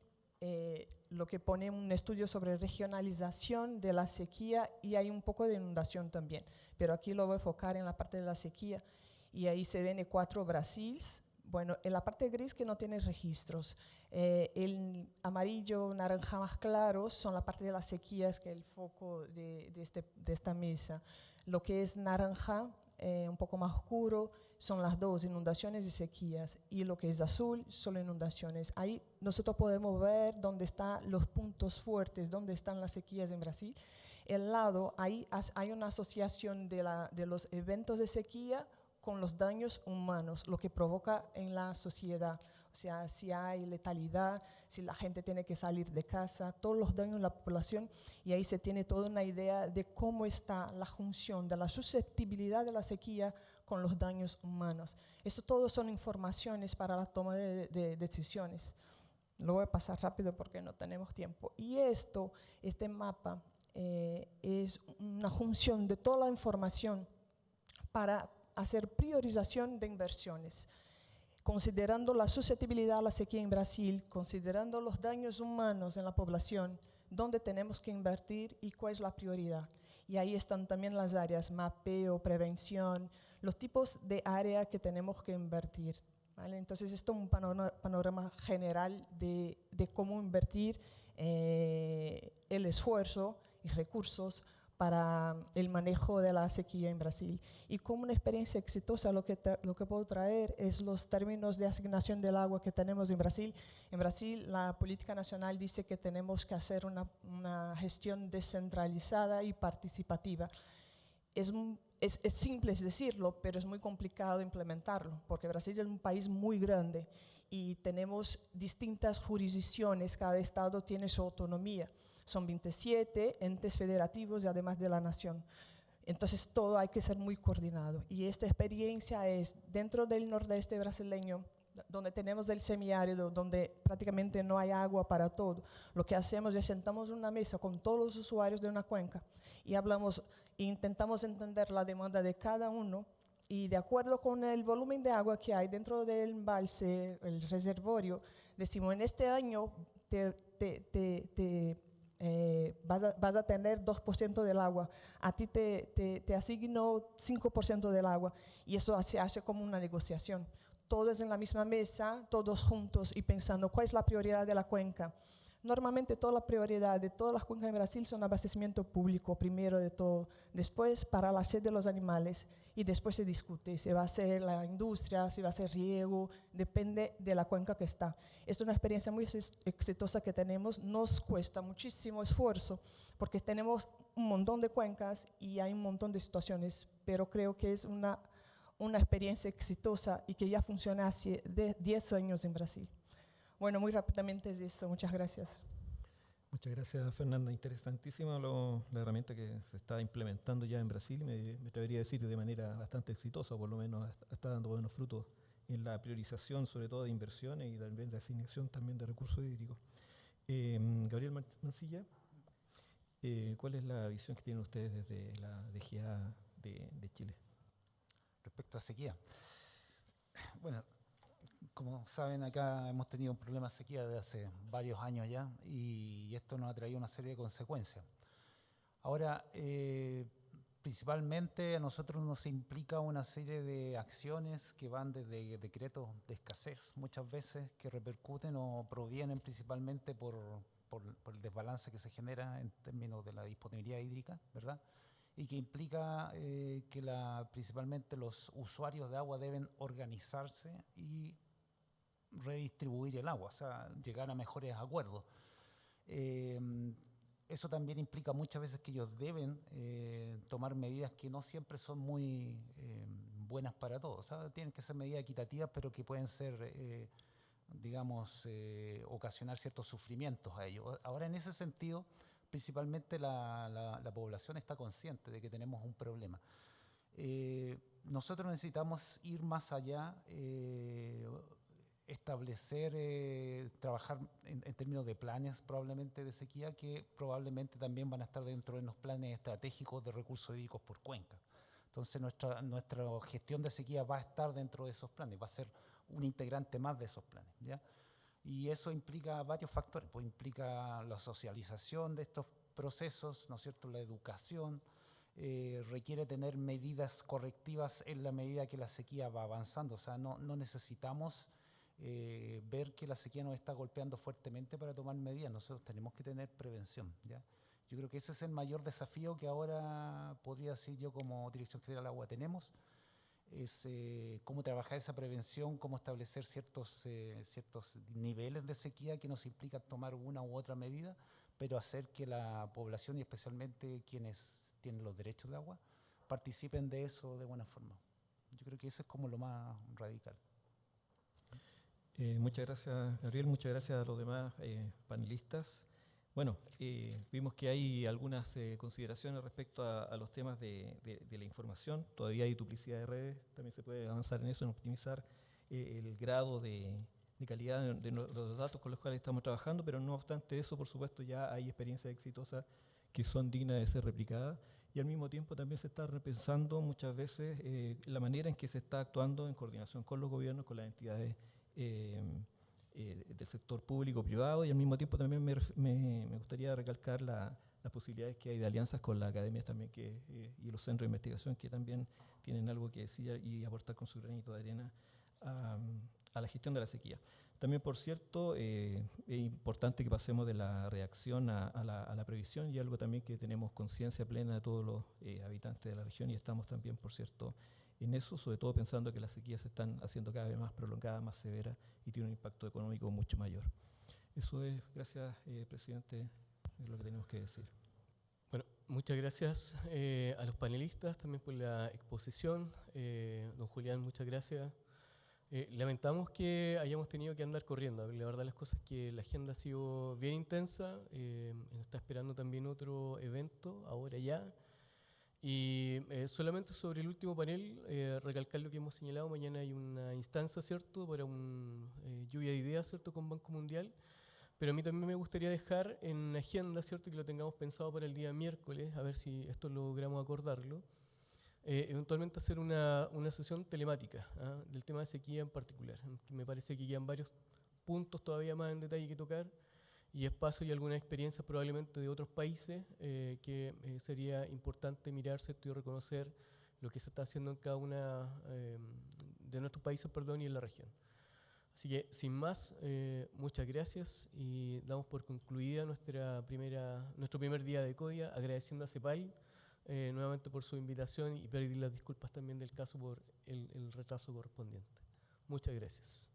lo que pone un estudio sobre regionalización de la sequía y hay un poco de inundación también, pero aquí lo voy a enfocar en la parte de la sequía y ahí se ven 4 Brasils. Bueno, en la parte gris que no tiene registros, el amarillo, naranja más claros son la parte de las sequías, que es el foco de esta mesa. Lo que es naranja un poco más oscuro son las dos, inundaciones y sequías, y lo que es azul son inundaciones. Ahí nosotros podemos ver dónde están los puntos fuertes, dónde están las sequías en Brasil. El lado, ahí hay una asociación de los eventos de sequía con los daños humanos, lo que provoca en la sociedad. O sea, si hay letalidad, si la gente tiene que salir de casa, todos los daños en la población, y ahí se tiene toda una idea de cómo está la función de la susceptibilidad de la sequía con los daños humanos. Eso todo son informaciones para la toma de decisiones. Lo voy a pasar rápido porque no tenemos tiempo. Y este mapa es una función de toda la información para hacer priorización de inversiones, considerando la susceptibilidad a la sequía en Brasil, considerando los daños humanos en la población, dónde tenemos que invertir y cuál es la prioridad. Y ahí están también las áreas, mapeo, prevención, los tipos de área que tenemos que invertir, ¿vale? Entonces, esto es un panorama general de cómo invertir el esfuerzo y recursos para el manejo de la sequía en Brasil. Y como una experiencia exitosa, lo que puedo traer es los términos de asignación del agua que tenemos en Brasil. En Brasil, la política nacional dice que tenemos que hacer una gestión descentralizada y participativa. Es simple decirlo, pero es muy complicado implementarlo, porque Brasil es un país muy grande y tenemos distintas jurisdicciones, cada estado tiene su autonomía. Son 27 entes federativos y además de la nación. Entonces todo hay que ser muy coordinado. Y esta experiencia es dentro del nordeste brasileño, donde tenemos el semiárido, donde prácticamente no hay agua para todo. Lo que hacemos es sentamos en una mesa con todos los usuarios de una cuenca y hablamos e intentamos entender la demanda de cada uno, y de acuerdo con el volumen de agua que hay dentro del embalse, el reservorio, decimos en este año vas a tener 2% del agua, a ti te asigno 5% del agua, y eso se hace como una negociación. Todos en la misma mesa, todos juntos y pensando cuál es la prioridad de la cuenca. Normalmente toda la prioridad de todas las cuencas en Brasil son abastecimiento público, primero de todo, después para la sed de los animales, y después se discute si va a ser la industria, si va a ser riego, depende de la cuenca que está. Es una experiencia muy exitosa que tenemos, nos cuesta muchísimo esfuerzo porque tenemos un montón de cuencas y hay un montón de situaciones, pero creo que es una experiencia exitosa y que ya funciona hace 10 años en Brasil. Bueno, muy rápidamente es eso. Muchas gracias. Muchas gracias, Fernanda. Interesantísima la herramienta que se está implementando ya en Brasil. Me atrevería a decir de manera bastante exitosa, por lo menos está dando buenos frutos en la priorización, sobre todo de inversiones, y también de asignación también de recursos hídricos. Gabriel Mancilla, ¿cuál es la visión que tienen ustedes desde la DGA de Chile? Respecto a sequía. Bueno, como saben, acá hemos tenido un problema de sequía desde hace varios años ya, y esto nos ha traído una serie de consecuencias. Ahora, principalmente a nosotros nos implica una serie de acciones que van desde decretos de escasez, muchas veces, que repercuten o provienen principalmente por el desbalance que se genera en términos de la disponibilidad hídrica, ¿verdad? Y que implica que principalmente los usuarios de agua deben organizarse y redistribuir el agua, o sea, llegar a mejores acuerdos. Eso también implica muchas veces que ellos deben tomar medidas que no siempre son muy buenas para todos. O sea, tienen que ser medidas equitativas, pero que pueden ser, ocasionar ciertos sufrimientos a ellos. Ahora, en ese sentido, principalmente la población está consciente de que tenemos un problema. Nosotros necesitamos ir más allá, establecer, trabajar en términos de planes probablemente de sequía, que probablemente también van a estar dentro de los planes estratégicos de recursos hídricos por cuenca. Entonces nuestra gestión de sequía va a estar dentro de esos planes, va a ser un integrante más de esos planes, ¿ya? Y eso implica varios factores, pues implica la socialización de estos procesos, ¿no es cierto?, la educación, requiere tener medidas correctivas en la medida que la sequía va avanzando. O sea, no necesitamos ver que la sequía nos está golpeando fuertemente para tomar medidas. Nosotros tenemos que tener prevención, ¿ya? Yo creo que ese es el mayor desafío que ahora podría decir yo como Dirección General del Agua tenemos, es cómo trabajar esa prevención, cómo establecer ciertos niveles de sequía que nos implican tomar una u otra medida, pero hacer que la población y especialmente quienes tienen los derechos de agua participen de eso de buena forma. Yo creo que eso es como lo más radical. Muchas gracias, Gabriel. Muchas gracias a los demás panelistas. Bueno, vimos que hay algunas consideraciones respecto a los temas de la información. Todavía hay duplicidad de redes. También se puede avanzar en eso, en optimizar el grado de calidad de los datos con los cuales estamos trabajando, pero no obstante eso, por supuesto, ya hay experiencias exitosas que son dignas de ser replicadas. Y al mismo tiempo también se está repensando muchas veces la manera en que se está actuando en coordinación con los gobiernos, con las entidades del sector público-privado, y al mismo tiempo también me gustaría recalcar las posibilidades que hay de alianzas con las academias también y los centros de investigación que también tienen algo que decir y aportar con su granito de arena a la gestión de la sequía. También, por cierto, es importante que pasemos de la reacción a la previsión, y algo también que tenemos conciencia plena de todos los habitantes de la región, y estamos también, por cierto, en eso, sobre todo pensando que las sequías se están haciendo cada vez más prolongadas, más severas, y tiene un impacto económico mucho mayor. Eso es, gracias, presidente, es lo que tenemos que decir. Bueno, muchas gracias a los panelistas también por la exposición. Don Julián, muchas gracias. Lamentamos que hayamos tenido que andar corriendo. La verdad, las cosas es que la agenda ha sido bien intensa. Nos está esperando también otro evento, ahora ya. Y solamente sobre el último panel, recalcar lo que hemos señalado. Mañana hay una instancia, ¿cierto?, para un lluvia de ideas, ¿cierto?, con Banco Mundial. Pero a mí también me gustaría dejar en agenda, ¿cierto?, que lo tengamos pensado para el día miércoles, a ver si esto logramos acordarlo. Eventualmente hacer una sesión telemática del tema de sequía en particular. Me parece que quedan varios puntos todavía más en detalle que tocar, y espacio y algunas experiencias probablemente de otros países que sería importante mirar, ¿cierto?, y reconocer lo que se está haciendo en cada una de nuestros países, y en la región. Así que, sin más, muchas gracias, y damos por concluida nuestro primer día de CODIA, agradeciendo a CEPAL nuevamente por su invitación, y pedir las disculpas también del caso por el retraso correspondiente. Muchas gracias.